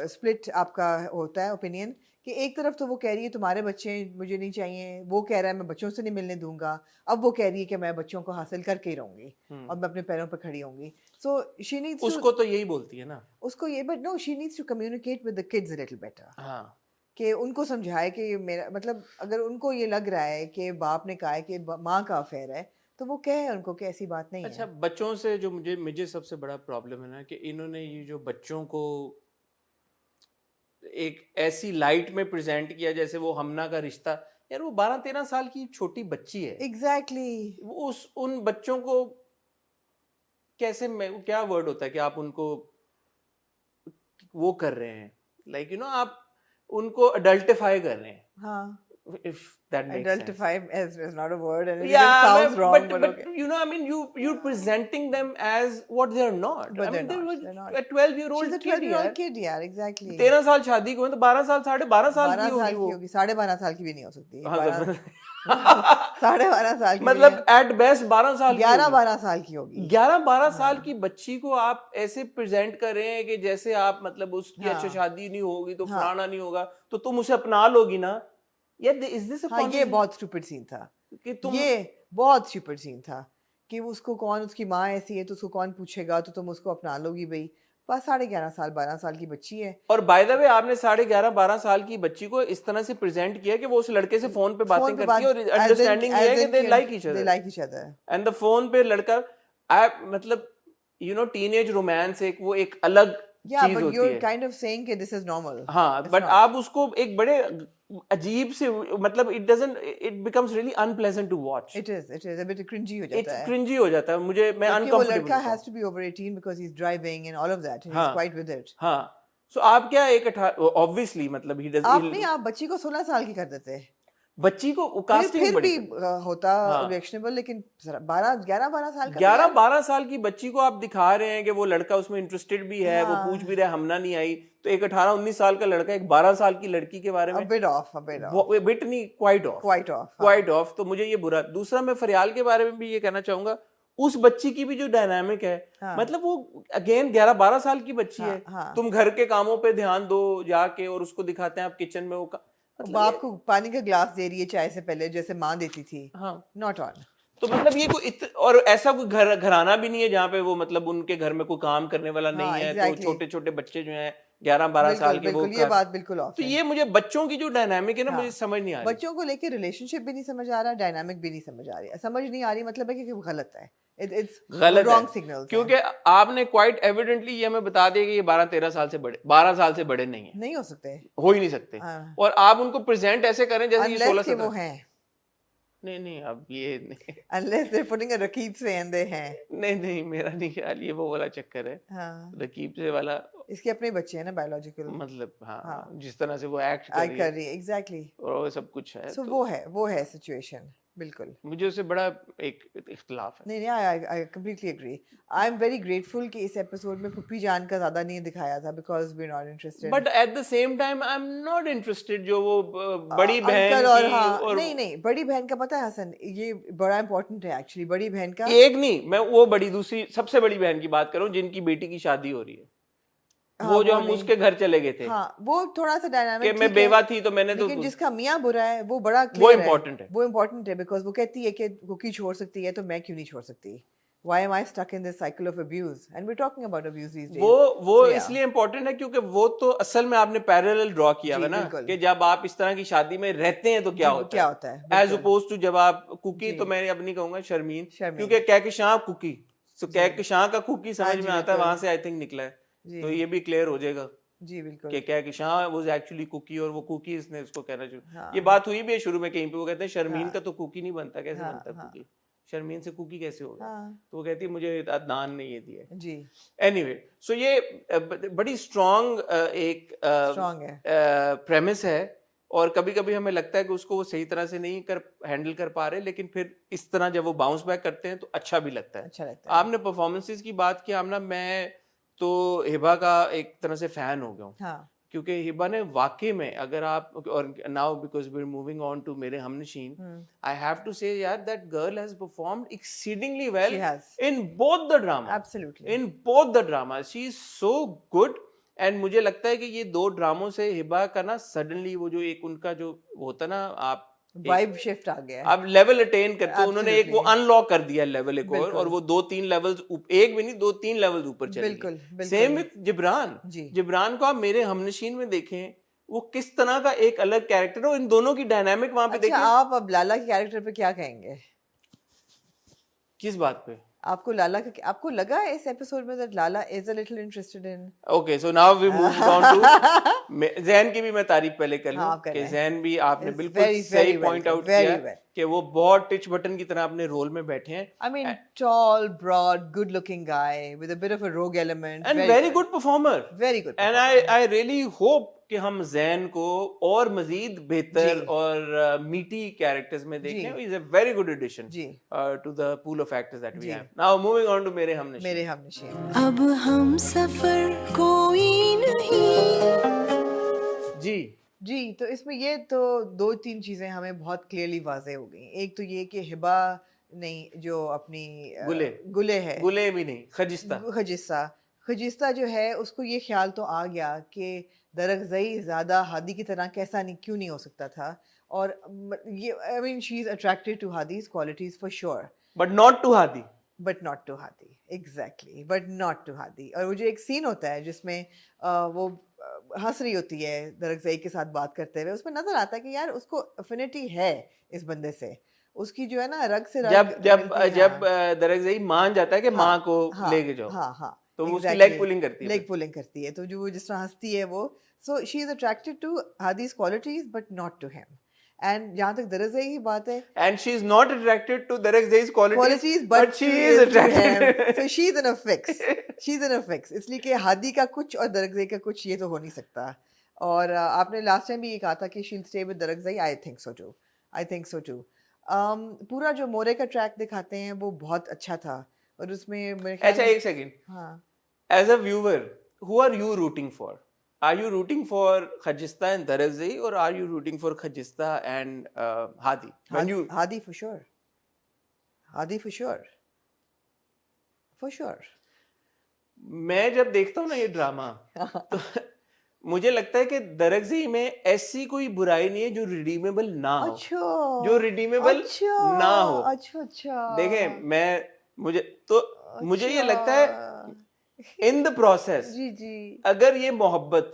स्प्लिट आपका होता है ओपिनियन, कि एक तरफ तो वो कह रही है तुम्हारे बच्चे मुझे नहीं चाहिए, वो कह रहा है मैं बच्चों से नहीं मिलने दूंगा, अब वो कह रही है कि मैं बच्चों को हासिल करके ही रहूंगी और मैं अपने पैरों पर खड़ी होंगी. सो शी नीड्स,
उसको तो यही बोलती है ना,
उसको ये, but no, she needs to communicate with the kids a little better.
हाँ,
कि उनको समझाए कि मेरा मतलब, अगर उनको ये लग रहा है कि बाप ने कहा है कि माँ का अफेयर है, तो वो कहे उनको कि ऐसी बात नहीं
अच्छा,
है.
बच्चों से जो मुझे सबसे बड़ा प्रॉब्लम है ना कि इन्होंने ये जो बच्चों को एक ऐसी लाइट में प्रेजेंट किया जैसे वो हमना का रिश्ता, यार वो 12-13 साल की छोटी बच्ची है.
एग्जैक्टली.
वो उन बच्चों को कैसे, क्या वर्ड होता है कि आप उनको वो कर रहे हैं, लाइक आप उनको अडल्टिफाई कर रहे हैं.
हाँ.
if that makes sense.
Identify is not a word and it
Yeah,
even sounds wrong, but okay.
you know, I mean, you're presenting them as what they're not.
But
I mean,
they're not.
a 12-year-old
She's a
kid,
12-year-old kid, यार, exactly.
13 साल शादी को है तो 12 साल 12.5 साल की
12 साल
होगी वो.
की होगी, 12.5 साल की भी नहीं हो सकती.
हाँ,
12.5 साल की
मतलब at best 12 साल की
11-12 साल की होगी.
11-12 साल की बच्ची को आप ऐसे प्रेजेंट कर रहे हैं कि जैसे आप मतलब उसकी अच्छा शादी नहीं होगी तो फलाना नहीं होगा तो तुम उसे अपना लोगी ना. इज दिस
हाँ, ये बहुत स्टूपिड सीन था कि तुम, ये बहुत स्टूपिड सीन था कि उसको कौन, उसकी माँ ऐसी है तो उसको कौन पूछेगा, तो तुम उसको अपना लोगी भाई. बस 11.5 साल 12 साल की बच्ची है.
और बाय द वे आपने 11.5-12 साल की बच्ची को इस तरह से प्रेजेंट किया कि वो उस लड़के से फोन पे बातें करती है और अंडरस्टैंडिंग ये है कि they like each other and the phone पे लड़का मतलब यू नो टीनेज रोमांस वो एक अलग चीज होती है.
you're kind of saying कि this is normal.
हाँ, बट आप उसको एक बड़े अजीब से मतलब it becomes really unpleasant to watch.
It is a bit cringy हो जाता है.
It's cringy हो जाता है मुझे. मैं uncomfortable.
वो लड़का has to be over 18 because he's driving and all of that and he's quite with it.
हाँ, so आप क्या एक obviously मतलब he does.
आप बच्ची को 16 साल की कर देते.
बच्ची को कास्टिंग
फिर भी होता ऑब्जेक्शनेबल, लेकिन 11-12 साल का
11-12 साल की बच्ची को आप दिखा रहे हैं कि वो लड़का उसमें इंटरेस्टेड भी है, वो पूछ भी रहा है, हमना नहीं आई, तो एक 18-19 साल का लड़का एक 12 साल की लड़की के बारे में
बिट नहीं,
क्वाइट ऑफ. तो मुझे ये बुरा. दूसरा मैं फरियाल के बारे में भी ये कहना चाहूंगा, उस बच्ची की भी जो डायनामिक है, मतलब वो अगेन 11-12 साल की बच्ची है. तुम घर के कामों पे ध्यान दो जाके और उसको दिखाते हैं आप किचन में वो
मतलब बाप को पानी का ग्लास दे रही है चाय से पहले जैसे माँ देती थी. Not on.
तो मतलब ये कोई और ऐसा कोई घराना भी नहीं है जहाँ पे वो मतलब उनके घर में कोई काम करने वाला नहीं है. तो छोटे छोटे बच्चे जो हैं 11-12 साल के, वो
ये बात बिल्कुल ऑफ.
तो ये मुझे बच्चों की जो डायनामिक है ना, मुझे समझ नहीं आ रही.
बच्चों को लेके रिलेशनशिप भी नहीं समझ आ रहा, डायनामिक भी नहीं समझ आ रही. समझ नहीं आ रही मतलब है कि गलत है.
गलत रॉन्ग सिग्नल. क्योंकि आपने क्वाइट एविडेंटली ये हमें बता दिया कि ये 12-13 साल से बड़े, 12 साल से बड़े नहीं है,
नहीं हो सकते,
हो ही नहीं सकते. और आप उनको प्रेजेंट ऐसे करें जैसे ये 16
वो हैं.
नहीं अब ये नहीं.
Unless they're putting a Raqib से and they हैं.
नहीं मेरा नहीं ख्याल ये वो वाला चक्कर है. रकीब से वाला
इसके अपने बच्चे हैं ना बायोलॉजिकल,
मतलब जिस तरह से वो एक्ट
कर रही है एग्जैक्टली,
और वो सब कुछ है.
सो वो है सिचुएशन. बिल्कुल
मुझे उससे बड़ा एक इख्तिलाफ है.
नहीं I completely agree. I am very grateful कि इस एपिसोड में पुप्पी जान का ज्यादा नहीं दिखाया था because we are not interested.
But at the same time I am not interested जो वो बड़ी बहन
और नहीं बड़ी बहन का पता है हसन, ये बड़ा इंपॉर्टेंट है एक्चुअली. बड़ी बहन का
एक नहीं, मैं वो बड़ी दूसरी सबसे बड़ी बहन की बात कर रहा हूँ जिनकी बेटी की शादी हो रही है. वो जो हम उसके घर चले गए थे, वो
थोड़ा सा डायनामिक
कि मैं बेवा थी तो मैंने
लेकिन जिसका मियाँ बुरा है वो बड़ा
वो इम्पोर्टेंट है.
वो इम्पोर्टेंट है बिकॉज वो कहती है कि कुकी छोड़ सकती है तो मैं क्यों नहीं छोड़ सकती. Why am I stuck in this cycle of abuse? And we're talking about abuse these days.
वो इसलिए इम्पोर्टेंट है क्योंकि वो तो असल में आपने पैरेलल ड्रॉ किया है ना कि जब आप इस तरह की शादी में रहते हैं तो क्या होता है एज अपोज टू जब आप कुकी. तो मैं अब नहीं कहूंगा शर्मीन, क्योंकि कहकशां कुकी, तो कहकशां का कुकी समझ में आता है, वहां से आई थिंक निकला है. तो ये भी क्लियर हो जाएगा
जी बिल्कुल
कि क्या कि शाह वाज एक्चुअली कुकी और वो कुकी इसने उसको कहना चाहिए. ये बात हुई भी है शुरू में कहीं पे, वो कहते हैं शर्मीन का तो कुकी नहीं बनता, कैसे बनता कुकी, शर्मीन से कुकी कैसे होगा. तो वो कहती है मुझे अदनान ने ये दिया है जी. एनीवे सो ये बड़ी स्ट्रॉन्ग एक प्रेमिस है और कभी कभी हमें लगता है कि उसको वो सही तरह से नहीं हैंडल कर पा रहे, लेकिन फिर इस तरह जब वो बाउंस बैक करते हैं तो अच्छा भी लगता है. आपने परफॉर्मेंसेस की बात की आमना, मैं तो हिबा का एक तरह से फैन हो गया हूँ. क्योंकि हिबा ने वाकई में, अगर आप, और now because we are moving on to Mere Humnasheen, I have to say यार that girl has performed exceedingly well in both the drama. Absolutely in both the drama she is so good. And मुझे लगता है कि ये दो ड्रामों से हिबा का ना सडनली वो जो एक उनका जो होता ना, आप
वाइब शिफ्ट आ गया है,
अब लेवल अटेन करते हैं. उन्होंने एक वो अनलॉक कर दिया लेवल एक और वो 2-3 लेवल्स, एक भी नहीं 2-3 लेवल्स ऊपर चले गए. सेम विद जिब्रान को आप मेरे हमनशीन में देखें, वो किस तरह का एक अलग कैरेक्टर है, इन दोनों की डायनामिक वहां पे देखें.
आप अब लाला के कैरेक्टर पे क्या कहेंगे?
किस बात पे?
आपको लगा इस एपिसोड में that Lala is a little interested in?
Okay, so now we move on to ज़ैन की भी मैं तारीफ पहले कर लूं कि ज़ैन भी आपने बिल्कुल सही पॉइंट आउट किया कि वो बहुत टिच बटन की तरह अपने रोल में बैठे हैं.
I mean, tall, broad, good-looking guy with a bit of a rogue element,
and very good performer.
Very good.
And I really hope कि हम जैन को और मजीद बेहतर
जी
और मीटी कैरेक्टर्स में
जी
देखें. Is a very good addition
जी
to the pool of actors that we
जी
have. Now moving on to Mere Humnasheen.
मेरे हमनशीं.
अब हम सफर कोई नहीं.
जी
जी, तो इसमें ये तो 2-3 चीज़ें हमें बहुत क्लियरली वाज़ेह हो गई. एक तो ये कि हिबा नहीं, जो अपनी
गुले
गुले है,
गुले भी नहीं, खजिस्ता.
खजिस्ता खजिस्ता जो है, उसको ये ख्याल तो आ गया कि दरअज़ई ज़्यादा हादी की तरह कैसा नहीं, क्यों नहीं हो सकता था. और ये I mean she is attracted to Hadi's qualities for sure,
but not to Hadi.
But not to Hadi. Exactly, but not to Hadi. और वो जो एक सीन होता है जिसमें वो हंस रही होती है दरअज़ई के साथ बात करते हुए, उसमें नजर आता है कि यार उसको अफिनिटी है इस बंदे से, उसकी जो है ना रग से रग
जब जब
मिलती है.
जब दरअसल मान जाता है कि
हाँ
माँ को
हाँ
लेके जाओ,
हाँ हाँ
तो वो उसकी
एग्जैक्टली
लेग पुलिंग करती है.
लेग पुलिंग करती है. तो जो वो जिस तरह हंसती है वो, so she is attracted to Hadi's qualities but not to him. And जहाँ तक दरअज़ई की बात है,
And she is not attracted to Darakzai's qualities,
but
she
she
is
is to him.
attracted.
So she's in a fix. She's in a fix. इसलिए कि हादी का कुछ और दरअज़ई का कुछ ये तो हो नहीं सकता. और आपने लास्ट टाइम भी ये कहा था कि she'll stay with दरअज़ई. I think so too. I think so too. पूरा जो मोरे का ट्रैक दिखाते हैं वो बहुत अच्छा था. और उसमें मेरे ख्याल
अच्छा,
में
एक सेकंड.
हाँ
As a viewer, who are you rooting for? Are you rooting for Khajista and Darakzai, or are you rooting for Khajista and Hadi? When you
Hadi for sure. Hadi for sure. For sure.
मैं जब देखता हूँ ना ये drama, तो मुझे लगता है कि दरअसल में ऐसी कोई बुराई नहीं है जो रिडीमेबल ना हो.
अच्छा
जो रिडीमेबल
अच्छा
ना हो.
अच्छा अच्छा
देखें, मुझे ये लगता है
अच्छा
इन द प्रोसेस,
जी जी
अगर ये मोहब्बत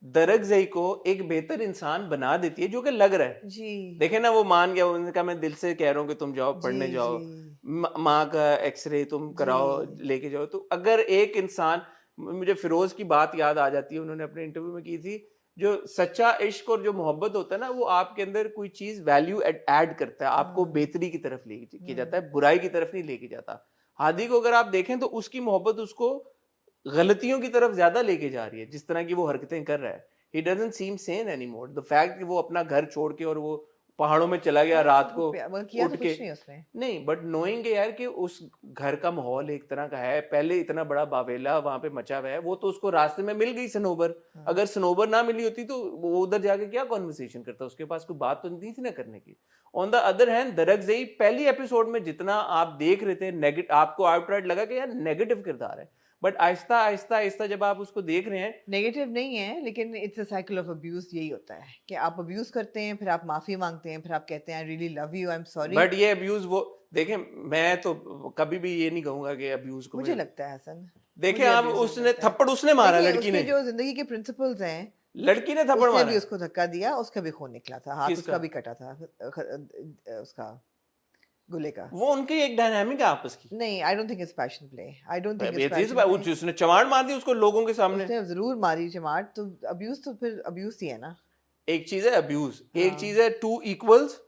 दरअसल को एक बेहतर इंसान बना देती है, जो कि लग रहा है.
जी
देखे ना, वो मान गया, उन्होंने कहा मैं दिल से कह रहा हूँ कि तुम जाओ पढ़ने
जी
जाओ,
जी
माँ का एक्सरे तुम कराओ,
जी
लेके जाओ. तो अगर एक इंसान, मुझे फिरोज की बात याद आ जाती है, उन्होंने अपने इंटरव्यू में की थी, जो सच्चा इश्क और जो मोहब्बत होता है ना, वो आपके अंदर कोई चीज वैल्यू ऐड करता है, आपको बेहतरी की तरफ लेके जाता है, बुराई की तरफ नहीं लेके जाता. हादी को अगर आप देखें तो उसकी मोहब्बत उसको गलतियों की तरफ ज्यादा लेके जा रही है, जिस तरह की वो हरकतें कर रहा है. He doesn't seem sane anymore. The fact कि वो अपना घर छोड़ के और वो पहाड़ों में चला गया रात को
किया
उठ
तो
के,
कुछ नहीं उसने.
नहीं, बट नोइंग के यार कि उस घर का माहौल एक तरह का है, पहले इतना बड़ा बावेला वहां पे मचा हुआ है, वो तो उसको रास्ते में मिल गई सनोबर. अगर सनोबर ना मिली होती तो वो उधर जाके क्या कॉन्वर्सेशन करता, उसके पास कोई बात तो नहीं थी ना करने की. ऑन द अदर हैंड दरअसल पहली एपिसोड में जितना आप देख रहे थे नेगेटिव, आपको आउटराइट लगा कि यार नेगेटिव किरदार है, बट आहिस्ता आहिस्ता आहिस्ता जब आप उसको देख रहे हैं,
नेगेटिव नहीं है, लेकिन it's a cycle of abuse. यही होता है कि आप अब्यूज करते हैं, फिर आप माफी मांगते हैं, फिर आप कहते हैं I really love you, I am sorry.
But ये अब्यूज, वो देखें, मैं तो कभी भी ये नहीं कहूंगा कि अब्यूज को
मुझे लगता है हसन,
देखें
मुझे
आप,
abuse
उसने
लगता है.
थप्पड़ उसने मारा,
देखिए,
लड़की
उसके
ने,
जो जिंदगी के प्रिंसिपल्स हैं,
लड़की ने थप्पड़
उसने भी
मारा.
उसको धक्का दिया, उसका भी खून निकला था, हाथ
किसका?
उसका भी कटा था, उसका गुले का.
वो उनकी एक डायनामिक है आपस की.
नहीं, I don't think it's passion play. I don't think
ये
इट्स
चीज
पैशन प्ले.
उसने चमाड़ मार दी उसको लोगों के सामने.
उसने जरूर मारी चमाट, तो अब्यूज तो फिर अब्यूज ही है ना.
एक चीज है अब्यूज, एक
हाँ.
चीज है two equals,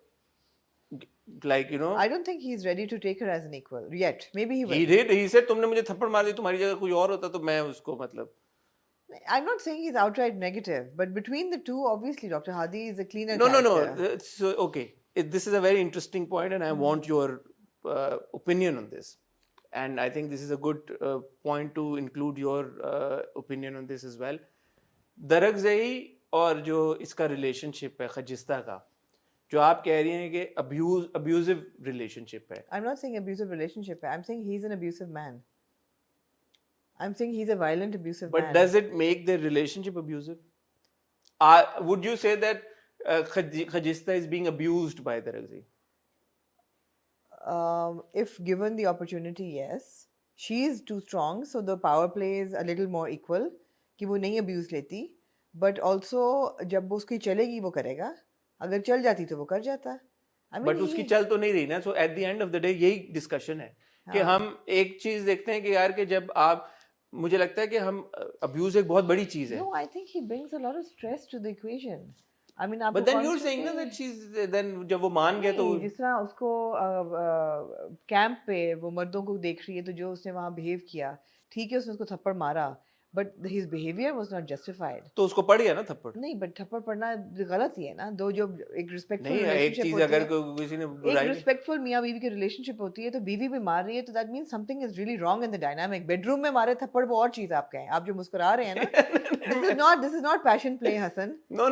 like you no.
I don't think he's ready to take her as an equal yet. Maybe he will.
He said तुमने मुझे थप्पड़ मार दी, तुम्हारी जगह कोई और होता तो मैं उसको, मतलब
I'm not saying he's outright negative, but between the two, obviously, Dr. Hadi is a cleaner
no
character.
so okay, this is a very interesting point and I want your opinion on this, and I think this is a good point to include your opinion on this as well. दरअसल और जो इसका relationship है खजिस्ता का, जो आप कह रही हैं कि अब्यूजिव रिलेशनशिप है.
I'm not saying abusive relationship. I'm saying he's an abusive man. I'm saying he's a violent, abusive
But
man.
does it make the relationship abusive? Would you say that Khajista is being abused by Darazi?
If given the opportunity, yes. She is too strong, so the power play is a little more equal. कि वो नहीं abuse लेती, but also जब वो उसकी चलेगी वो करेगा. अगर चल जाती तो वो कर जाता. I mean,
But उसकी चल तो नहीं रही ना. So at the end of the day यही discussion है कि हम एक चीज देखते हैं कि यार कि जब आप, मुझे लगता है कि हम अब्यूज एक बहुत बड़ी चीज है.
No, I think he brings a lot of stress to the equation. I mean,
But then you're saying ना that she's, then जब वो मान गया तो
जिस तरह उसको कैंप पे वो मर्दों को देख रही है, तो जो उसने वहाँ बिहेव किया, ठीक है, उसने उसको थप्पड़ मारा, but his behavior was not justified.
तो उसको पड़ गया ना थप्पड़?
नहीं, but थप्पड़ पड़ना गलत ही है ना। दो जो एक रिस्पेक्टफुल
नहीं, एक
रिलेशनशिप
चीज
होती
अगर
है,
किसी ने
एक
बुराई
रिस्पेक्टफुल मियाँ बीवी की रिलेशनशिप होती है, तो बीवी भी मार रही है, तो that means something is really wrong in the dynamic. Bedroom में मारे थप्पड़ वो और चीज आप कहें, आप जो मुस्कुरा रहे हैं ना, this is not passion play, Hassan.
No,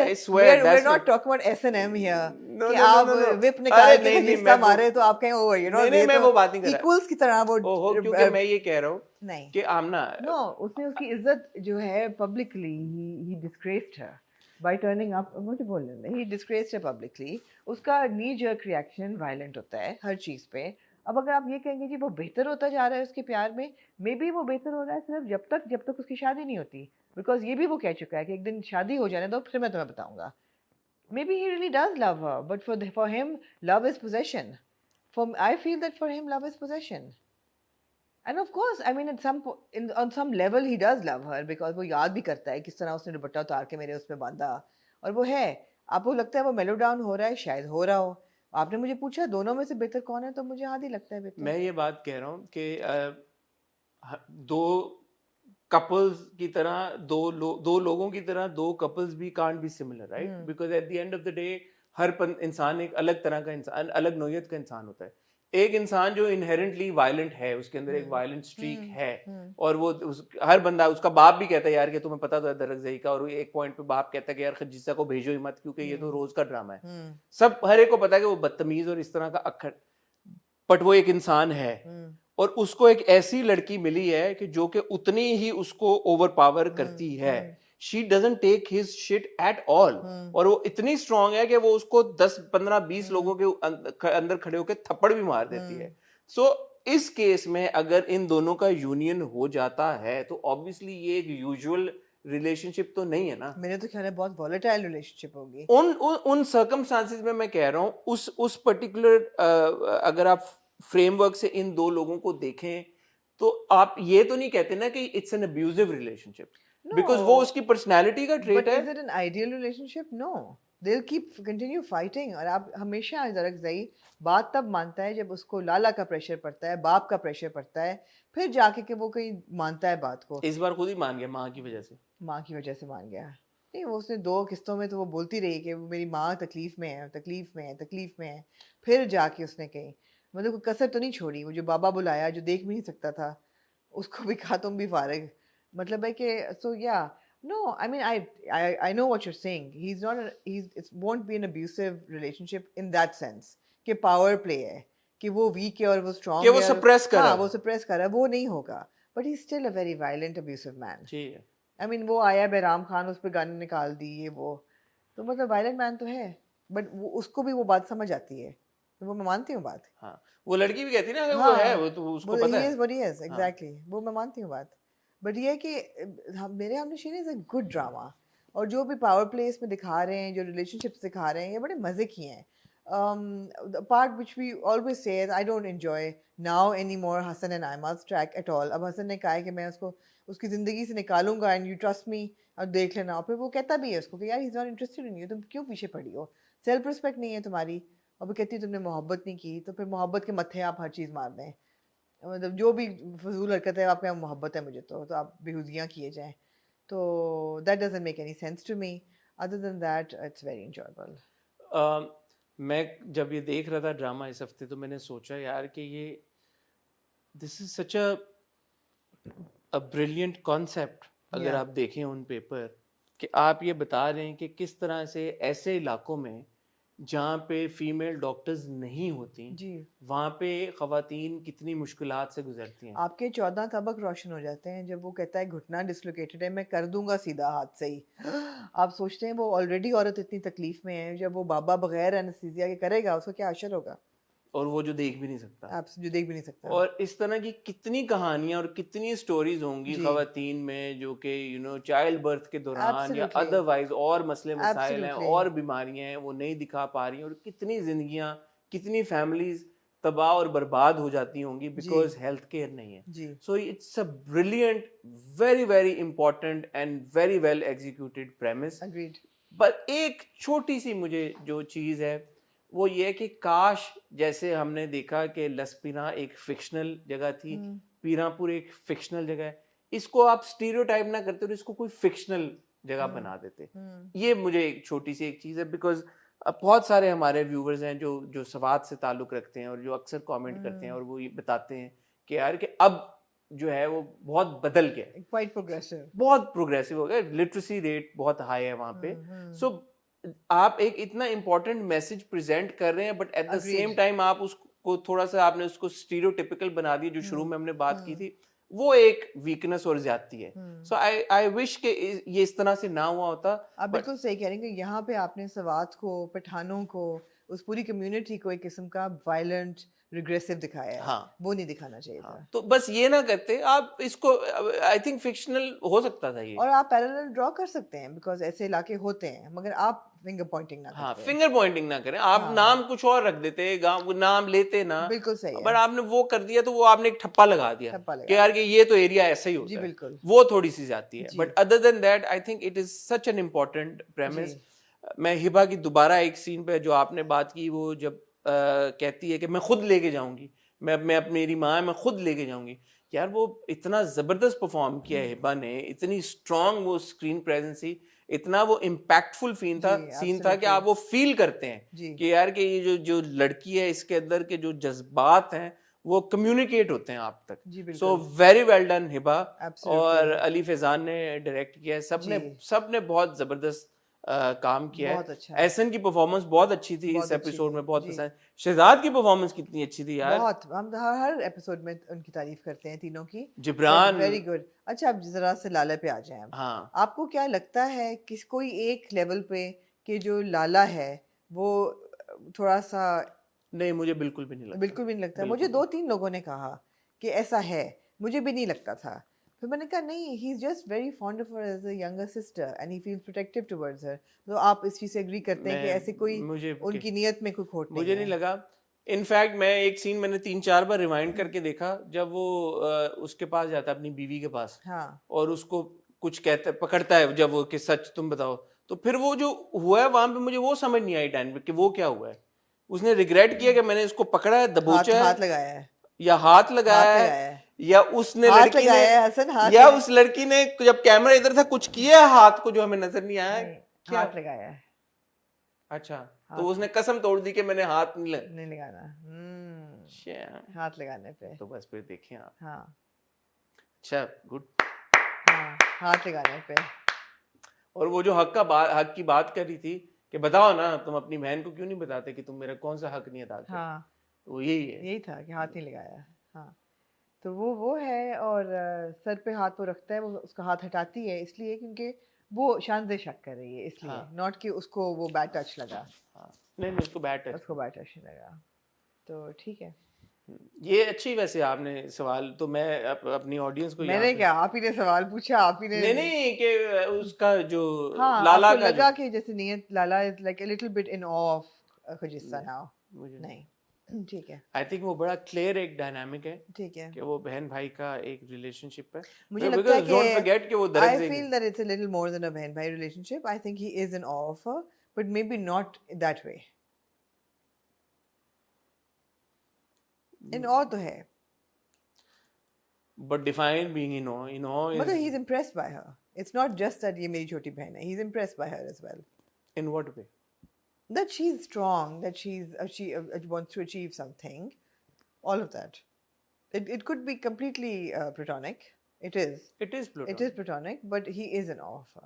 I swear
we're not talking about S&M here.
No,
कि
no,
आप
no, no.
whip निकाल
अरे
के
नहीं,
लिस्टा
मैं
मारे तो आप कहें ओह यू नो
नहीं, मैं वो बात नहीं कर रहा।
इक्वल्स की तरह वो
ओहो, क्योंकि मैं ये कह रहा हूँ
नहीं
कि आमना
नो, उसने उसकी इज्जत जो है publicly he disgraced her by turning up. मुझे बोलने दे, ही डिस्ग्रेस्ड हर पब्लिकली। उसका नी जर्क रिएक्शन वायलेंट होता है हर चीज़ पे। अब अगर आप ये कहेंगे कि वो बेहतर होता जा रहा है उसके प्यार में, मे बी वो बेहतर हो रहा है सिर्फ जब तक उसकी शादी नहीं होती, बिकॉज ये भी वो कह चुका है कि एक दिन शादी हो जाने दो फिर मैं तुम्हें बताऊंगा। Maybe he really does love her, but for him, love is possession. I feel that for him, love is possession. And of course, I mean, on some level, he does love her because वो याद भी करता है किस तरह उसने दुपट्टा उतार के मेरे उस पे बांधा, और वो है। आपको लगता है वो मेलो डाउन हो रहा है, शायद हो रहा हो। आपने मुझे पूछा दोनों में से बेहतर कौन है, तो मुझे आदि लगता है बेहतर।
मैं ये बात कह रहा हूँ कि दो कपल्स की तरह दो लोगों की तरह दो कपल्स भी can't be similar, right? Because at the end of the day हर इंसान एक अलग तरह का इंसान, अलग नौयत का इंसान होता है। एक इंसान जो इनहेरेंटली वायलेंट है, उसके अंदर एक वायलेंट स्ट्रीक है, और वो हर बंदा, उसका बाप भी कहता है यार कि तुम्हें पता तो है दरअज़ई का, और एक पॉइंट पे बाप कहता है कि यार खजीसा को भेजो ही मत क्योंकि ये तो रोज का ड्रामा है। सब हर एक को पता है कि वो बदतमीज और इस तरह का अक्खर, बट वो एक इंसान है, और उसको एक ऐसी लड़की मिली है कि जो कि उतनी ही उसको ओवर पावर करती है। She doesn't take his shit at all, और वो इतनी स्ट्रांग है कि वो उसको 10 15 20 लोगों के अंदर खड़े होकर थप्पड़ भी मार देती है। सो इस केस में अगर इन दोनों का यूनियन हो जाता है तो ऑब्वियसली ये एक यूजुअल रिलेशनशिप तो नहीं है ना।
मेरे तो ख्याल है बहुत वॉलेटाइल रिलेशनशिप होगी।
उन सर्कमस्टांसेस में मैं कह रहा हूँ उस पर्टिकुलर अगर आप फ्रेमवर्क से इन दो लोगों को देखें तो आप ये तो नहीं कहते ना कि it's an abusive relationship, because वो उसकी पर्सनैलिटी का ट्रेट है।
Is it an ideal relationship? No. They'll continue fighting. और आप हमेशा दरअज़ई बात तब मानता है जब उसको लाला का प्रेशर पड़ता है, बाप का प्रेशर पड़ता है, फिर जाके कि वो कहीं मानता है बात को।
इस बार खुद ही मान गया, माँ की वजह से।
माँ की वजह से मान गया। नहीं, वो उसने 2 किस्तों में तो वो बोलती रही कि मेरी माँ तकलीफ में है, तकलीफ में है, तकलीफ में है। फिर जाके उसने कही, मतलब कोई कसर तो नहीं छोड़ी। वो जो बाबा बुलाया, जो देख भी नहीं सकता था, उसको भी कहा तुम भी फारिग। मतलब है कि सो या no, I mean, I know what you're saying. It won't be an abusive relationship in that sense कि power play है, कि वो weak है और वो strong
कि
है,
वो suppress कर रहा है।
हाँ, वो suppress कर रहा है, वो नहीं होगा। But he's still a very violent, abusive man.
जी है।
I mean, वो आया बैराम खान, उस पे गाने निकाल दी, ये वो, तो मतलब violent man तो है, but वो उसको भी वो बात समझ आती है, तो वो मैं मानती हूँ बात।
हाँ, वो लड़की भी कहती है ना कि
हाँ,
वो है, वो तो उसको पता है।
He is what he is, exactly. वो मैं मानती हूँ बात। बट ये है कि मेरे हमने शीन इज़ अ गुड ड्रामा, और जो भी पावर प्ले इसमें दिखा रहे हैं, जो रिलेशनशिप्स दिखा रहे हैं, ये बड़े मज़े की हैं। Part which we always say I don't enjoy now any more Hasan and Ayma's track at all. अब हसन ने कहा है कि मैं उसको उसकी ज़िंदगी से निकालूंगा एंड यू ट्रस्ट मी, और देख लेना। और फिर वो कहता भी है उसको कि यार he is not interested in you, तुम क्यों पीछे पड़ी हो, सेल्फ रिस्पेक्ट नहीं है तुम्हारी। और वो कहती है तुमने मोहब्बत नहीं की, तो फिर मोहब्बत के मत्थे आप हर चीज़ मार दें, मतलब जो भी फजूल हरकत है आपके यहाँ मोहब्बत है मुझे तो आप बेहुदियाँ किए जाएं, तो that doesn't make any sense to me. Other than that it's very enjoyable.
मैं जब ये देख रहा था ड्रामा इस हफ्ते, तो मैंने सोचा यार कि ये this is such a brilliant concept. अगर आप देखें उन पेपर कि आप ये बता रहे हैं कि किस तरह से ऐसे इलाकों में जहाँ पे फीमेल डॉक्टर्स नहीं होती
जी,
वहाँ पे ख़वातीन कितनी मुश्किलात से गुजरती हैं।
आपके 14 तबक रोशन हो जाते हैं जब वो कहता है घुटना डिसलोकेटेड है, मैं कर दूंगा सीधा हाथ से ही। आप सोचते हैं वो ऑलरेडी औरत इतनी तकलीफ में है, जब वो बाबा बगैर एनेस्थीसिया के करेगा उसको क्या असर होगा,
और वो जो देख भी नहीं सकता,
आप जो देख भी नहीं सकता।
और इस तरह की कितनी कहानियां और कितनी स्टोरीज होंगी ख़वातीन में जो कि चाइल्ड बर्थ के दौरान या अदरवाइज और मसले मसाइल हैं और बीमारियां हैं वो नहीं दिखा पा रही हैं, और कितनी जिंदगियां, कितनी फैमिलीज तबाह और बर्बाद हो जाती होंगी बिकॉज हेल्थ केयर नहीं है। So it's a brilliant, very very important and very well executed premise. But एक छोटी सी मुझे जो चीज़ है वो ये कि काश, जैसे हमने देखा कि लसपीना एक फिक्शनल जगह थी, पीरापुर एक फिक्शनल जगह है, इसको आप स्टीरियोटाइप ना करते और इसको कोई फिक्शनल जगह बना देते। ये मुझे एक छोटी सी एक चीज़ है, बिकॉज बहुत सारे हमारे व्यूवर्स हैं जो सवाद से ताल्लुक़ रखते हैं और जो अक्सर कमेंट करते हैं और वो ये बताते हैं कि यार कि अब जो है वो बहुत बदल गया,
क्वाइट प्रोग्रेसिव,
बहुत प्रोग्रेसिव हो गया, लिटरेसी रेट बहुत हाई है वहाँ पे। सो आप एक इतना इम्पोर्टेंट मैसेज प्रेजेंट कर रहे हैं, but at the same time आप उसको थोड़ा सा आपने उसको स्टीरियोटिपिकल बना दिया, जो शुरू में हमने बात की थी, वो एक वीकनेस और ज्यादती है। सो आई विश के ये इस तरह से ना हुआ होता।
आप बिल्कुल सही कह रहे हैं कि यहाँ पे आपने सवात को, पठानों को, उस पूरी कम्युनिटी को एक किस्म का वायलेंट रिग्रेसिव दिखाया है।
हाँ,
वो नहीं दिखाना चाहिए था।
तो बस ये ना करते आप इसको, आई थिंक फिक्शनल हो सकता था ये,
और आप पैरेलल ड्रॉ कर सकते हैं बिकॉज ऐसे इलाके होते हैं, मगर आप फिंगर पॉइंटिंग ना
हाँ,
करते।
फिंगर पॉइंटिंग ना करें आप। नाम कुछ और रख देते, गांव नाम लेते ना,
बिल्कुल सही है,
पर आपने वो कर दिया तो वो आपने एक ठप्पा लगा दिया कि यार कि ये तो एरिया ऐसा ही होता है।
बिल्कुल,
वो थोड़ी सी जाती है, but other than that I think it is such an important premise. मैं हिबा की दोबारा एक सीन पे जो आपने बात की, वो जब कहती है कि मैं खुद लेके जाऊंगी, मैं अपनी मेरी माँ है, मैं खुद लेके जाऊंगी, यार वो इतना जबरदस्त परफॉर्म किया है हिबा ने, इतनी स्ट्रांग वो स्क्रीन प्रेजेंस थी, इतना वो इम्पैक्टफुल सीन था कि आप वो फील करते हैं कि यार कि ये जो लड़की है, इसके अंदर के जो जज्बात हैं वो कम्युनिकेट होते हैं आप तक। So very well done Hiba. और अली फैजान ने डायरेक्ट किया है, सबने बहुत जबरदस्त काम किया है।
अच्छा।
एहसन की परफॉर्मेंस बहुत अच्छी थी इस एपिसोड में, बहुत पसंद। शहजाद की परफॉर्मेंस कितनी अच्छी थी यार,
बहुत, हम हर एपिसोड में उनकी तारीफ करते हैं तीनों की।
Jibran
very good. अच्छा, अब जरा से लाला पे आ जाएं।
हाँ,
आपको क्या लगता है कि कोई एक लेवल पे कि जो लाला है वो थोड़ा सा?
नहीं, मुझे बिल्कुल भी नहीं लगता,
बिल्कुल भी नहीं लगता। मुझे 2-3 लोगों ने कहा कि ऐसा है, मुझे भी नहीं लगता था। फिर मैंने कहा नहीं, he is just very fond of her as a younger sister and he feels protective towards her. तो आप इस चीज से एग्री करते हैं कि ऐसे कोई उनकी नीयत में कोई खोट नहीं है?
मुझे नहीं लगा। इनफैक्ट मैं एक सीन मैंने 3-4 बार रिवाइंड करके देखा, जब वो उसके पास जाता है, अपनी बीवी के पास,
हाँ,
और उसको कुछ कहता पकड़ता है जब वो कि सच तुम बताओ, तो फिर वो जो हुआ है वहां पे मुझे वो समझ नहीं आई टाइम पे कि वो क्या हुआ है। उसने रिग्रेट किया कि मैंने इसको पकड़ा है, दबोचा है,
हाथ लगाया है,
या हाथ लगाया है, या उसने लड़की ने,
हसन हाथ,
या उस लड़की ने जब कैमरा इधर था कुछ किया है हाथ को जो हमें नजर नहीं आया,
क्या हाथ लगाया है।
अच्छा, तो उसने कसम तोड़ दी कि मैंने हाथ नहीं
लगाना। हाथ लगाने पे
तो बस फिर देखें आप।
हाँ,
अच्छा, गुड।
हाँ, हाथ लगाने पे।
और वो जो हक की बात कर रही थी कि बताओ ना, तुम अपनी बहन को क्यों नहीं बताते कि तुम मेरा कौन सा हक नहीं अदा करते?
हाँ,
तो यही
था कि हाथ नहीं लगाया। हाँ, तो वो है। और सर पे हाथ वो रखता है, वो उसका हाथ हटाती है इसलिए क्योंकि वो शानज़े शक कर रही है, इसलिए नॉट कि उसको वो बैड टच लगा।
नहीं, उसको बैड टच
लगा। तो ठीक है,
ये अच्छी। वैसे आपने सवाल, तो मैं अपनी ऑडियंस को,
मैंने क्या, आप ही ने सवाल पूछा, आप ही ने
नहीं कि उसका जो
लाला का लगा कि जैसे नियत, Lala is like a little bit in awe of Khujista now. नहीं, ठीक है,
आई थिंक वो बड़ा क्लियर एक डायनामिक है,
ठीक है,
कि वो बहन भाई का एक रिलेशनशिप है।
मुझे लगता है कि
डोंट फॉरगेट कि वो दरअसल
I feel that it's a little more than a बहन भाई relationship. I think he is in awe of her, but maybe not that way. In awe तो है,
but define being in awe
मतलब he is impressed by her. It's not just that ये मेरी छोटी बहन है, he is impressed by her as well.
In what way?
That she's strong, that she wants to achieve something, all of that. It could be completely platonic. It is platonic, but he is an offer.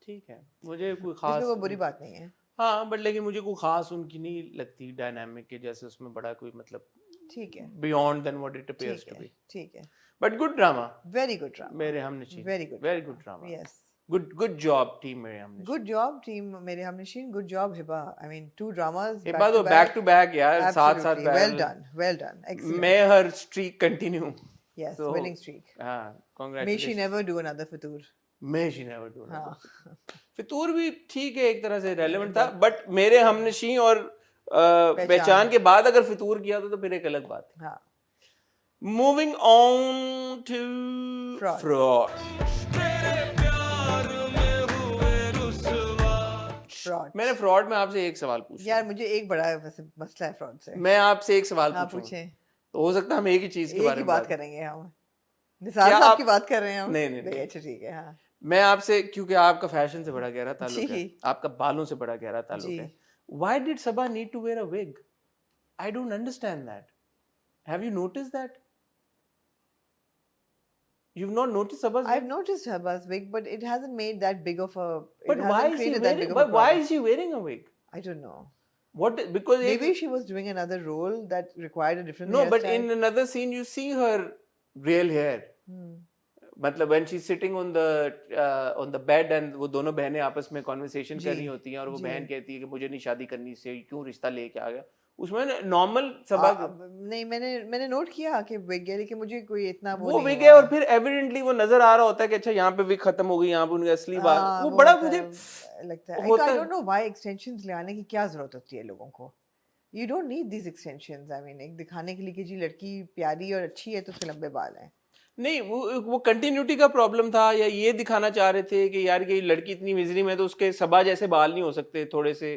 ठीक है, मुझे कोई खास,
इसमें कोई बुरी बात नहीं है।
हाँ, बट लेकिन मुझे कोई खास उनकी नहीं लगती डायनामिक के जैसे उसमें बड़ा कोई मतलब,
ठीक है,
beyond then what it appears to be.
ठीक है,
but good drama,
very good drama,
Mere Humnasheen,
very good
drama,
yes,
good job team Mere Humnasheen,
good job team Mere Humnasheen, good job Hiba. I mean 2 dramas
Hiba तो बैक टू बैक यार, साथ
well done, excellent.
मैं हर streak continue,
yes, winning streak.
हाँ,
may she never do another futur.
May she never do another. फितूर भी ठीक है, एक तरह से रेलेवेंट था, बट मेरे हमनशी और पहचान के बाद अगर फितूर किया तो फिर एक अलग बात है।
हाँ,
मूविंग ऑन टू फ्रॉड। मैंने फ्रॉड में आपसे एक सवाल पूछा
यार, मुझे एक बड़ा मसला है फ्रॉड से।
मैं आपसे एक सवाल
पूछूं,
तो हो सकता है हम एक ही चीज के बारे में
बात करेंगे हम। निसार
क्या
साहब
आप-
की बात कर रहे हैं हम?
नहीं, नहीं, नहीं।
अच्छा ठीक है, हाँ
मैं आपसे, क्योंकि आपका फैशन से बड़ा गहरा ताल्लुक है,
जी
आपका बालों से बड़ा गहरा ताल्लुक
जी
है. Why did Sabha need to wear a wig? I don't understand that. Have you noticed that? You've not noticed Sabha's
I've
wig?
noticed Habba's wig, but it hasn't made that big of a. It
But why
hasn't
is she
created that big
wearing?
of a
But why
problem.
is she wearing a wig?
I don't know.
What? Because
Maybe she was doing another role that required a different
no, but
hairstyle.
in another scene you see her real hair. मतलब when she's sitting on the bed and वो दोनों बहनें आपस में conversation कर रही होती हैं और वो
जी।
बहन कहती है कि मुझे नहीं शादी करनी, इससे क्यों रिश्ता लेके आ गया. उसमें नॉर्मल सबा
नहीं, मैंने नोट किया कि विग है, लेकिन मुझे कोई इतना
वो
नहीं
विग
हुआ।
है और फिर एविडेंटली वो नजर आ रहा होता है कि अच्छा यहाँ पे विग खत्म हो गई, यहाँ पे उनकी असली बात, वो बड़ा
होता
मुझे
है, लगता है।
होता
I
है.
don't know why extensions ले आने की क्या जरूरत होती है लोगों को. You don't need these extensions. I mean, एक दिखाने के लिए कि जी लड़की प्यारी और अच्छी है तो उसके लंबे बाल हैं.
नहीं, वो कंटिन्यूटी का प्रॉब्लम था, या ये दिखाना चाह रहे थे कि यार ये लड़की इतनी मिजरी में तो उसके सबा जैसे बाल नहीं हो सकते, थोड़े से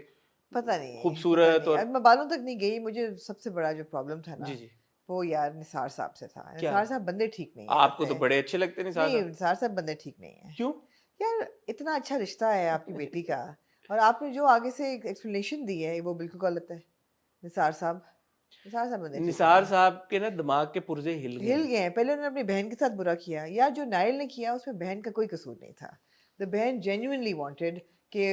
पता नहीं,
खूबसूरत. और
अब मैं बालों तक नहीं गई. मुझे सबसे बड़ा जो प्रॉब्लम था ना,
जी जी,
वो यार निसार साहब से था.
क्या?
निसार साहब बंदे ठीक नहीं है.
आपको तो बड़े अच्छे लगते नहीं
नहीं,
साहब.
निसार साहब बंदे ठीक नहीं है.
क्यों?
यार इतना अच्छा रिश्ता है आपकी बेटी का, और आपने जो आगे से एक एक्सप्लेनेशन दी है वो बिल्कुल गलत है. निसार साहब बंदे ठीक
निसार
नहीं
साहब के ना दिमाग के पुर्जे हिल
है. हिल
गए.
गए हैं. पहले उन्होंने अपनी बहन के साथ बुरा किया. यार जो नाइल ने किया उसमें बहन का कोई कसूर नहीं था. द बहन जेन्युइनली वांटेड कि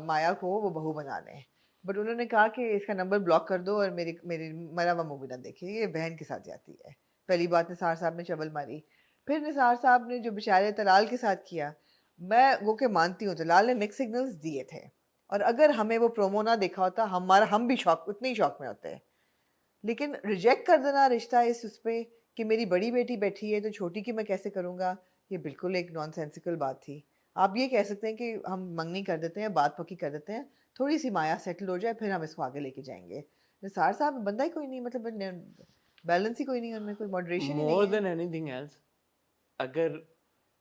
माया को वो बहू बना लें, बट उन्होंने कहा कि इसका नंबर ब्लॉक कर दो और मेरी मेरी मरा हुआ मूवी ना देखे. ये बहन के साथ जाती है. पहली बात निसार साहब ने चबल मारी. फिर निसार साहब ने जो बेचारे तलाल के साथ किया, मैं वो के मानती हूँ तलाल ने मिक्स सिग्नल्स दिए थे, और अगर हमें वो प्रोमो ना देखा होता हम भी उतने ही शौक में होते. लेकिन रिजेक्ट कर देना रिश्ता उस पे कि मेरी बड़ी बेटी बैठी है तो छोटी की मैं कैसे करूँगा, ये बिल्कुल एक नॉनसेंसिकल बात थी. आप ये कह सकते हैं कि हम मंगनी कर देते हैं, बात पक्की कर देते हैं, थोड़ी सी माया सेटल हो जाए, फिर हम इसको आगे लेके जाएंगे. निसार साहब बंदा ही कोई नहीं, मतलब बैलेंस ही कोई नहीं, उनमें कोई मॉडरेशन ही
मोर
नहीं
देन एनीथिंग एल्स, अगर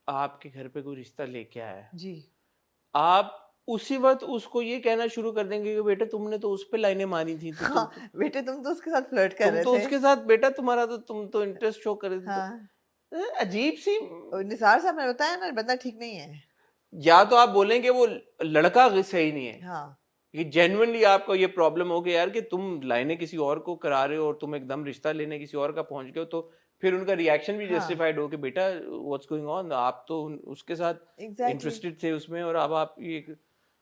आपके घर पे कोई रिश्ता लेके आया है
जी.
आप उसी वक्त उसको ये कहना शुरू कर देंगे कि बेटा तुमने तो उस पे लाइनें मारी थी, तो
हाँ, बेटे तुम तो उसके साथ फ्लर्ट कर
तुम
रहे
तो
थे.
उसके साथ, बेटा तुम्हारा तो तुम तो इंटरेस्ट शो कर रहे थे.
हाँ,
तो अजीब सी.
और निसार साहब ने बताया ना बंदा ठीक नहीं है.
या तो आप बोलेंगे वो लड़का सही नहीं है,
हाँ,
कि जेन्युइनली आपको ये प्रॉब्लम हो गया यार कि तुम लाइनें किसी और को करा रहे हो और तुम एकदम रिश्ता लेने किसी और का पहुंच गए हो, तो फिर उनका रिएक्शन भी
हाँ.
जस्टिफाइड हो कि बेटा व्हाट्स गोइंग ऑन, आप तो उसके साथ इंटरेस्टेड थे उसमें और अब आप ये.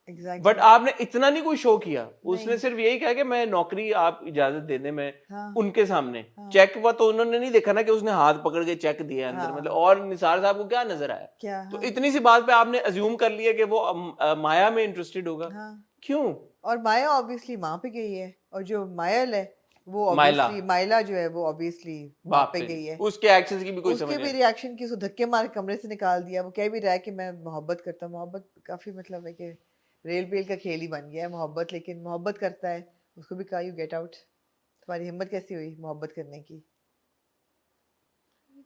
एग्जैक्टली.
बट आपने इतना नहीं कोई शो किया, उसने
नहीं.
सिर्फ यही कहा कि मैं नौकरी आप इजाजत देने में.
हाँ,
उनके सामने
हाँ.
चेक हुआ तो उन्होंने नहीं देखा ना कि उसने हाथ पकड़ के चेक दिया अंदर,
हाँ.
मतलब. और निसार साहब को क्या नजर आया?
क्या?
तो
हाँ,
इतनी सी बात पे आपने अज्यूम कर लिया कि वो माया में इंटरेस्टेड होगा.
हाँ.
क्यों?
और माया ऑब्वियसली माँ पे गई है, और जो मायल है वो
माइला.
ऑब्वियसली माइला जो है वो ऑब्वियसली
बाप
पे
पे
गई है.
उसके एक्शंस की भी कोई
उसके
समझ
भी
नहीं.
रिएक्शन की, उसको धक्के मार के कमरे से निकाल दिया. वो कह भी रहा है कि मैं मोहब्बत करता हूँ. मोहब्बत काफी मतलब है कि रेल पेल का खेल ही बन गया है मोहब्बत. लेकिन मोहब्बत करता है, उसको भी कहा यू गेट आउट. तुम्हारी हिम्मत कैसी हुई मोहब्बत करने की?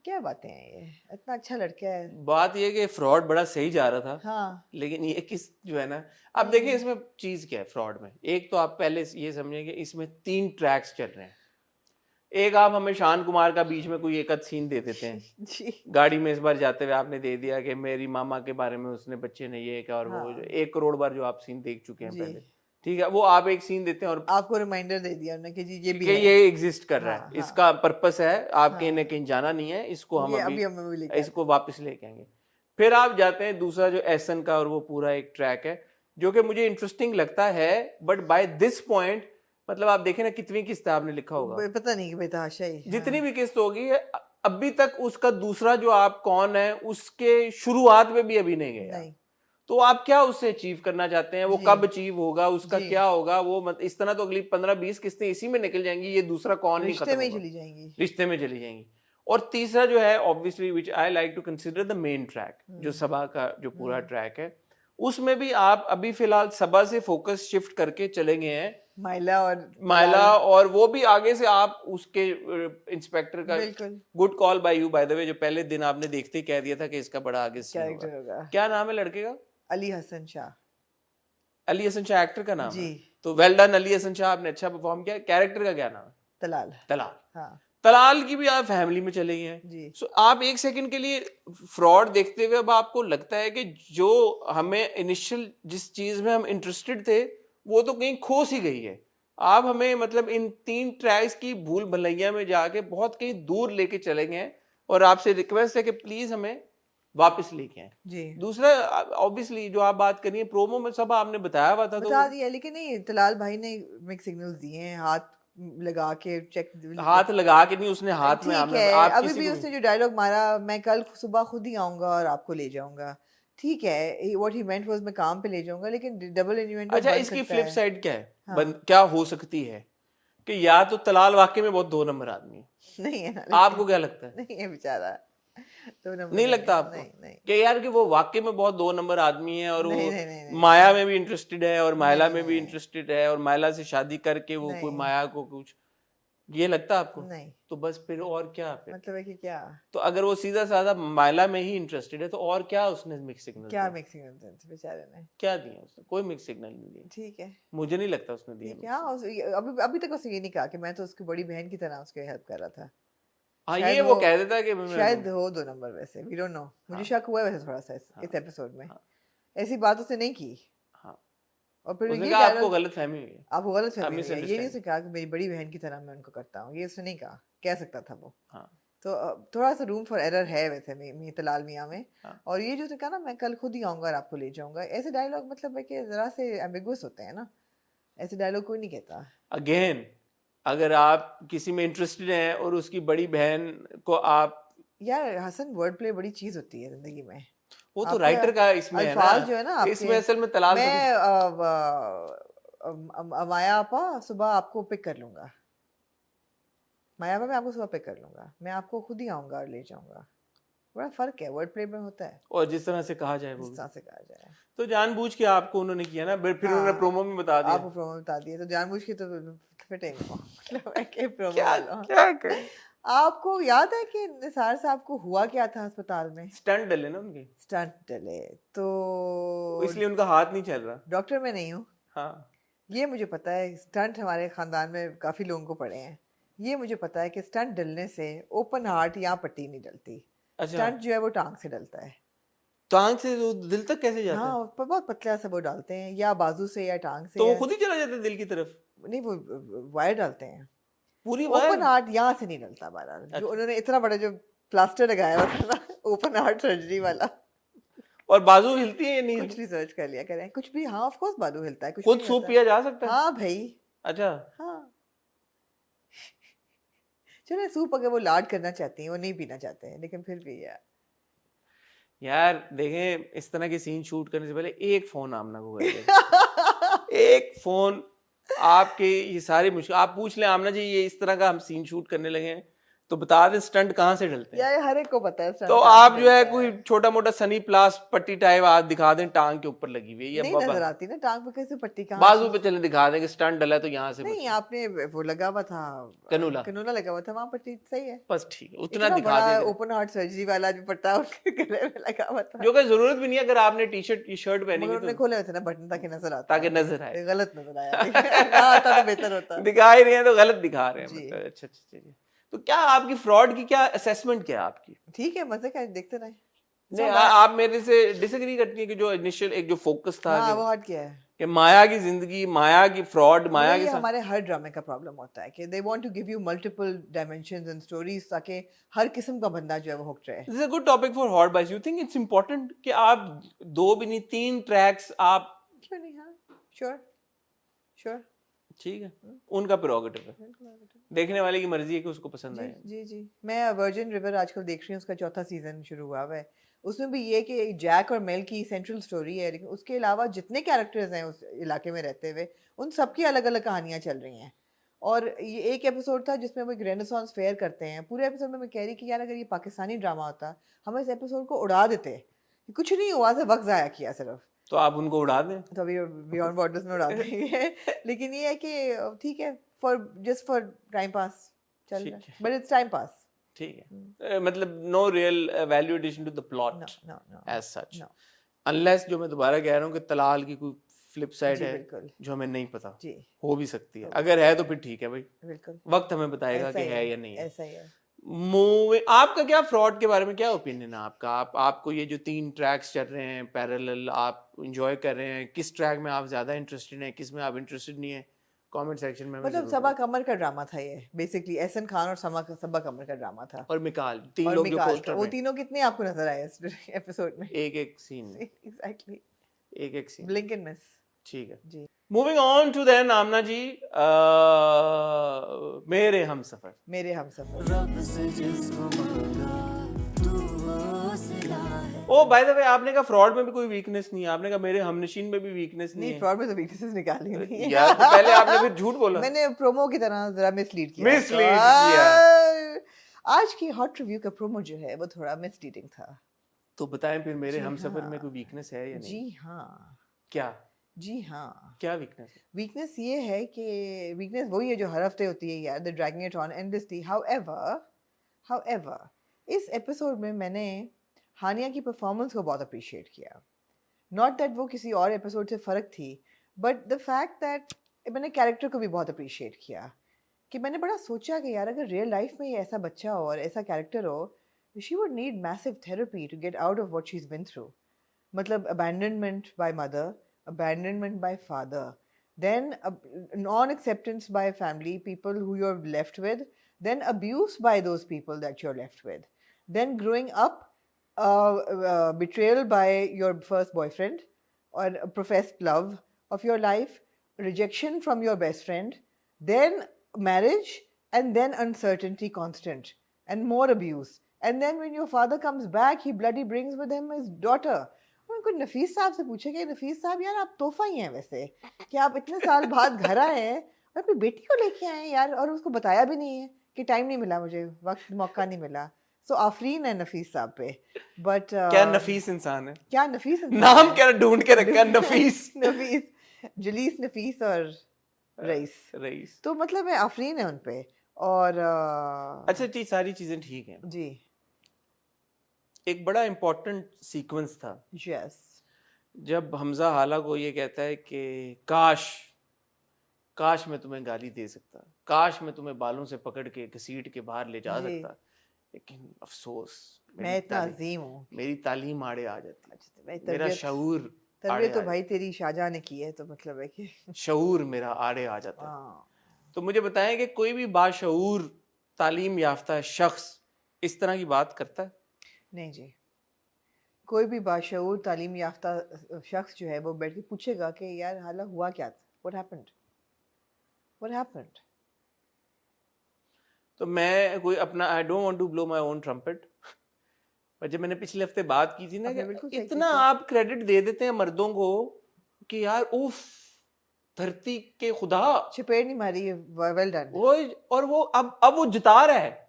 क्या बातें हैं ये. इतना अच्छा लड़का है.
बात ये कि फ्रॉड बड़ा सही जा रहा था,
हाँ,
लेकिन ये किस जो है ना, आप देखिए इसमें चीज क्या है फ्रॉड में. एक तो आप पहले ये समझें कि इसमें 3 ट्रैक्स चल रहे हैं. एक आप हमें शान कुमार का बीच में कोई एक आध सीन दे देते हैं,
जी.
गाड़ी में इस बार जाते हुए आपने दे दिया कि मेरी मामा के बारे में उसने बच्चे ने ये क्या, और वो
हाँ.
1 करोड़ बार जो आप सीन देख चुके हैं
जी.
पहले, ठीक है, वो आप एक सीन देते हैं और
आपको रिमाइंडर दे दिया उन्होंने कि जी ये भी
कि
है.
ये एग्जिस्ट कर रहा
हाँ,
है, इसका पर्पस है, आप कहीं
हाँ.
ना कहीं जाना नहीं है, इसको हम
ये
अभी
हम मूवी लेके
इसको वापस लेके आएंगे. फिर आप जाते हैं दूसरा जो एसन का, और वो पूरा एक ट्रैक है जो कि मुझे इंटरेस्टिंग लगता है, बट बाय दिस पॉइंट मतलब आप देखें ना कितनी किस्त आपने लिखा होगा,
पता नहीं कि बेतहाशा ही.
जितनी भी किस्त होगी अभी तक उसका दूसरा जो आप कौन है उसके शुरुआत में भी अभी नहीं गया.
नहीं.
तो आप क्या उससे अचीव करना चाहते हैं, वो
जी.
कब अचीव होगा, उसका
जी.
क्या होगा, वो इस तरह तो अगली 15-20 किस्तें इसी में निकल जाएंगी, ये दूसरा कौन नहीं
रिश्ते
खत्म
में
होगा,
चली जाएंगी.
रिश्ते में चली जाएंगी. और तीसरा जो है obviously which I like to consider the main track, जो सबा का जो पूरा ट्रैक है, उसमें भी आप अभी फिलहाल सबा से फोकस शिफ्ट करके चले गए हैं
माइला
और वो भी आगे से आप उसके इंस्पेक्टर का.
बिल्कुल
good call by you by the way, जो पहले दिन आपने देखते ही कह दिया था कि इसका बड़ा आगे सीन
कैरेक्टर
होगा.
होगा.
क्या नाम है लड़के का?
अली हसन शाह.
अली हसन शाह एक्टर का नाम
जी.
है. तो वेल डन अली हसन शाह, आपने अच्छा परफॉर्म किया. कैरेक्टर का क्या नाम है?
तलाल.
तलाल.
हाँ.
तलाल की भी आप फैमिली में चले गए हैं।
जी।
सो आप एक सेकंड के लिए फ्रॉड देखते हुए अब आपको लगता है कि जो हमें इनिशियल जिस चीज में हम इंटरेस्टेड थे वो तो कहीं खो सी गई है। आप हमें मतलब इन 3 ट्रैक्स की भूल भलैया में जाके बहुत कहीं दूर लेके चले गए हैं और आपसे रिक्वेस्ट है कि प्लीज हमें वापस लेके आए।
जी।
दूसरा ऑब्वियसली जो आप बात करिए प्रोमो में सब आपने बताया हुआ था,
बता
तो
दिया, लेकिन नहीं, तलाल भाई ने मिक्स सिग्नल्स दिए हैं, हाथ लगा के चेक।
हाथ लगा के नहीं, उसने हाथ में
ठीक है,
आप
अभी
किसी
भी
को
उसने जो डायलॉग मारा, मैं कल सुबह खुद ही आऊंगा और आपको ले जाऊंगा, ठीक है, व्हाट ही मेंट वाज मैं काम पे ले जाऊंगा, लेकिन डबल इन्वेंटो
अच्छा
बन
इसकी
सकता
फ्लिप
है।
साइड क्या है?
हाँ।
क्या हो सकती है कि या तो तलाल वाकई में बहुत 2 नंबर आदमी है।
नहीं है ना,
आपको क्या लगता है?
नहीं है बेचारा, तो नंबर
नहीं लगता आपको
नहीं नहीं
कि यार कि वो वाकई में बहुत 2 नंबर आदमी है और
नहीं
वो
नहीं नहीं
माया में भी इंटरेस्टेड है और मायला
नहीं
में भी
नहीं
इंटरेस्टेड है और मायला से शादी करके वो कोई
नहीं
माया को कुछ, ये लगता आपको?
नहीं,
तो बस फिर और क्या फिर?
मतलब है कि क्या
तो अगर वो सीधा साधा मायला में ही इंटरेस्टेड है तो और क्या उसने मिक्स सिग्नल
क्या
दिया?
मिक्स सिग्नल्स बेचारे ने,
क्या दिया उसने? कोई मिक्स सिग्नल नहीं दिया।
ठीक है,
मुझे नहीं लगता उसने दिया
ठीक है। हाँ, अभी अभी तक उसने ये नहीं कहा कि मैं तो उसकी बड़ी बहन की तरह उसकी हेल्प कर रहा था।
हाँ
शायद
ये वो कह देता है कि
शायद हो 2 नंबर, वैसे वी डोंट नो, मुझे
हाँ,
शक हुआ है वैसे थोड़ा सा
हाँ,
इस एपिसोड में।
हाँ,
ऐसी बात उसने नहीं की,
हाँ।
और फिर
उसने
ये
कहा आपको
डायलॉग
गलत फहमी हुई है,
आपको गलत फहमी हुई है, ये नहीं
मिसअंडरस्टैंडिंग।
उसने कहा कि मेरी बड़ी बहन की तरह मैं उनको करता हूँ, ये उसने नहीं कहा, कह सकता था वो।
हाँ,
तो थोड़ा सा रूम फॉर एरर है वैसे तलाल मियाँ में।
हाँ।
और ये जो उसने कहा ना, मैं कल खुद ही आऊंगा और आपको ले जाऊंगा, ऐसे डायलॉग मतलब है कि जरा से एम्बिगुअस होते हैं ना, ऐसे डायलॉग कोई नहीं कहता।
अगेन अगर आप किसी में इंटरेस्टेड हैं और उसकी बड़ी बहन को आप,
यार हसन, वर्ड प्ले बड़ी चीज होती है जिंदगी में।
वो तो
आपके
राइटर का इसमें है ना,
अल्फाज जो है ना आपके,
इसमें असल में तलाल
मैं
थोड़ी।
माया आपा सुबह आपको पिक कर लूंगा, माया आपा मैं आपको सुबह पिक कर लूंगा, मैं आपको खुद ही आऊंगा और ले जाऊंगा, बड़ा फर्क है, वर्ड प्ले में होता है,
और जिस तरह से कहा जाए वो
जिस
भी
तरह से कहा जाए।
तो जानबूझ के आपको उन्होंने किया ना, फिर उन्होंने
हाँ,
प्रोमो में बता दिया।
आपको प्रोमो बता दिए तो जानबूझ के तो फिटे इनको, मतलब है कि प्रोमो
क्या
वालों।
क्या करें?
आपको याद है कि निसार साहब को हुआ क्या था अस्पताल में?
स्टंट डले ना उनके,
स्टंट डले, तो
इसलिए उनका हाथ नहीं चल रहा।
डॉक्टर में नहीं हूँ,
हाँ,
ये मुझे पता है, स्टंट हमारे खानदान में काफी लोगों को पड़े हैं, ये मुझे पता है कि स्टंट डलने से ओपन हार्ट यहाँ पट्टी नहीं डलती,
अच्छा,
स्टंट जो है वो टांग से डलता है।
टांग से तो दिल तक कैसे जाता है?
हाँ, बहुत पतला सा वो डालते हैं, या बाजू से या टांग से,
तो वो
या
खुद ही चला जाता है दिल की तरफ,
नहीं, वो वायर डालते हैं।
पूरी
ओपन
वायर?
हार्ट यहाँ से नहीं डलता हमारा, जो
अच्छा।
उन्होंने इतना बड़ा जो प्लास्टर लगाया हुआ था ना ओपन हार्ट सर्जरी वाला,
और बाजू हिलती है या नहीं
कुछ
हिलती?
रिसर्च कर लिया करें, कुछ भी, हाँ ऑफ कोर्स बालू हिलता है, कुछ
खुद
भी
सूप
नहीं
पिया
होता।
जा सकता है?
हाँ भाई,
अच्छा,
हाँ। चलो, सूप अगर वो लाड करना चाहती हैं, वो नहीं पीना चाहते हैं, लेकिन फिर भी
यार देखें इस तरह के सीन शूट करने से पहले एक फोन आमना को कर दे। एक फोन आपके ये सारी मुश्किल आप पूछ लें आमना जी, ये इस तरह का हम सीन शूट करने लगे हैं तो बता दें स्टंट कहाँ से डलते हैं।
यार हर एक को पता है stunt
तो
कहाँ
आप
से
जो है
डलता
कोई छोटा मोटा सनी प्लास पट्टी टाइप आप दिखा दें टांग के ऊपर लगी हुई है,
नहीं
या
नजर आती ना टांग पे कैसे पट्टी, कहाँ
बाजू पे चले दिखा दें कि स्टंट डला है तो यहाँ से
नहीं, आपने वो लगा हुआ था,
कनूला।
कनूला लगा हुआ था, वहाँ पट्टी सही है,
बस ठीक है, उतना
इतना
दिखा
बड़ा
दें
ओपन हार्ट सर्जरी वाला जो पट्टा उसके गले में लगा हुआ था,
जो कि जरूरत भी नहीं है अगर आपने टी शर्ट की शर्ट पहनी
मगर
है
उन्होंने
तो,
खोले हुए थे ना बटन ताकि नजर आता,
ताकि नजर आए।
गलत नजर आया ना आता तो बेहतर होता।
दिखा ही नहीं है तो गलत दिखा रहे हैं
जी।
मतलब। अच्छा अच्छा चलिए, तो क्या आपकी फ्रॉड की क्या असेसमेंट क्या है आपकी?
ठीक है, मजे का, देखते रहे।
नहीं आप मेरे से डिसएग्री करती हैं कि जो इनिशियल एक जो फोकस था
हाँ, वो हट गया है
कि माया की जिंदगी, माया की फ्रॉड, माया
ये
के साथ,
हमारे हर ड्रामे का प्रॉब्लम होता है कि they want to give you multiple dimensions and stories ताकि हर किस्म का बंदा जो है वो हुक्ड रहे।
This is a good topic for hot बाइस। यू थिंक इट्स इंपॉर्टेंट कि आप 2 भी नहीं 3 ट्रैक्स आप,
क्यों नहीं, हाँ, श्योर श्योर,
ठीक है उनका प्रोगेटिव है, देखने वाले की मर्जी है कि उसको पसंद
जी
आए।
जी जी। मैं वर्जिन रिवर आजकल देख रही हूँ, उसका 4था सीजन शुरू हुआ है, उसमें भी ये कि जैक और मेल की सेंट्रल स्टोरी है, लेकिन उसके अलावा जितने कैरेक्टर्स हैं उस इलाके में रहते हुए उन सबकी अलग अलग कहानियाँ चल रही हैं। और ये एक एपिसोड था जिसमें वो एक रेनेसांस फेयर करते हैं, पूरे एपिसोड में मैं कह रही कि यार अगर ये पाकिस्तानी ड्रामा होता हम इस एपिसोड को उड़ा देते, कुछ नहीं हुआ था, वक्त ज़ाया किया सिर्फ,
तो आप उनको उड़ा दें।
तो अभी बियॉन्ड बॉर्डर्स में उड़ा देंगे लेकिन ये है कि ठीक है, जस्ट फॉर टाइम पास चल रहा है, बट इट्स टाइम पास,
ठीक है, मतलब no real value addition to the
no
plot
no no
as such,
no.
Unless जो मैं दोबारा कह रहा हूँ कि तलाल की कोई फ्लिप साइड
जी
है
बिल्कुल
जो हमें नहीं पता,
जी
हो भी सकती है। अगर है तो फिर ठीक है भाई,
बिल्कुल
वक्त हमें बताएगा
ऐसा
कि
ही
है या नहीं है।
ऐसा ही है।
मूवी, आपका क्या फ्रॉड के बारे में क्या ओपिनियन है आपका? आपको ये जो 3 ट्रैक्स चल रहे हैं पैरेलल, आप एंजॉय कर रहे हैं? किस ट्रैक में आप ज्यादा इंटरेस्टेड हैं, किस में आप इंटरेस्टेड नहीं है? कमेंट सेक्शन में हमें
मतलब
जरूर
सबा
बताइए।
कमर का ड्रामा था ये बेसिकली, एहसन खान और सबा कमर का ड्रामा था।
और मिकाल, 3
और
लोग जो
मिकाल का,
पोस्टर
वो
में
तीनों कितने आपको नजर आए इस एपिसोड में?
एक सीन में,
एग्जैक्टली,
एक सीन,
ब्लिंक एंड मिस।
ठीक है।
जी
मूविंग ऑन टू देन आमना जी, मेरे हमसफर।
मेरे हमसफर।
रब से जिसको मांगा तू हौसला है।
ओ बाय द वे, आपने कहा फ्रॉड में भी कोई वीकनेस नहीं है, आपने कहा मेरे हमनशीन में भी वीकनेस नहीं
नहीं,
है।
फ्रॉड में तो वीकनेसेस निकाली नहीं है।
यार तो पहले आपने फिर झूठ बोला।
मैंने प्रोमो की तरह जरा मिसलीड किया
Mislead
आपको।
किया।
आज की हॉट रिव्यू का प्रोमो जो है वो थोड़ा मिसलीडिंग था।
तो बताएं फिर, मेरे
जी
हमसफर में
हाँ,
कोई वीकनेस है या नहीं?
जी हाँ,
क्या
जी हाँ।
क्या वीकनेस है?
वीकनेस ये है कि वीकनेस वही है जो हर हफ्ते होती है यार, the dragging it on endlessly. However इस एपिसोड में मैंने हानिया की परफॉर्मेंस को बहुत अप्रिशिएट किया। नॉट दैट वो किसी और एपिसोड से फ़र्क थी, बट द फैक्ट दैट मैंने कैरेक्टर को भी बहुत अप्रिशिएट किया। कि मैंने बड़ा सोचा कि यार अगर रियल लाइफ में ये ऐसा बच्चा हो और ऐसा कैरेक्टर हो, she would need massive therapy to get out of what she is been through. मतलब abandonment by mother, abandonment by father, then non-acceptance by family, people who you're left with, then abuse by those people that you're left with, then growing up, betrayal by your first boyfriend or professed love of your life, rejection from your best friend, then marriage, and then uncertainty constant, and more abuse. And then when your father comes back, he bloody brings with him his daughter. उनको नफीस साहब से पूछे कि नफीस साहब यार आप तोहफा ही हैं वैसे कि आप इतने साल बाद घर आए हैं और अपनी बेटी को लेके आए हैं यार, और उसको बताया भी नहीं है कि टाइम नहीं मिला, मुझे वक्त मौका नहीं मिला। सो आफरीन है नफीस साहब पे। बट
क्या नफीस इंसान है,
क्या नफीस इंसान
नाम
है।
क्या ढूंढ के रखा है, नफीस।
नफीस, जलीस नफीस और रईस। तो मतलब है आफरीन है उन पे। और
अच्छा जी, सारी चीजें ठीक हैं।
जी
एक बड़ा इंपॉर्टेंट सीक्वेंस था
यस,
जब हमजा हाला को ये कहता है कि काश मैं तुम्हें गाली दे सकता, काश मैं तुम्हें बालों से पकड़ के घसीट के बाहर ले जा
जी।
सकता, लेकिन अफसोस
मैं इतना अजीम हूँ।
मेरी तालीम आड़े आ जाती,
अच्छा, मैं
मेरा शऊर आड़े
तरबियत तो
आ
भाई तेरी शाहजहां ने की है, तो मतलब है कि
शऊर मेरा आड़े आ जाता है।
हाँ।
तो मुझे बताएं कि कोई भी बाशऊर तालीम याफ्ता शख्स इस तरह की बात करता है?
नहीं जी, कोई भी बाशऊर तालीम याफ्ता शख्स जो है वो बैठ के पूछेगा कि यार हाला हुआ क्या था, व्हाट हैपेंड।
तो मैं कोई अपना, I don't want to blow my own trumpet, पर जब मैंने पिछले हफ्ते बात की थी ना
आपने बिल्कुल
कि
सही
इतना
की थी।
आप क्रेडिट दे देते हैं मर्दों को कि यार उफ धरती के खुदा,
चपेट नहीं मारी, वेल डन।
वो, और वो अब वो जिता रहा है,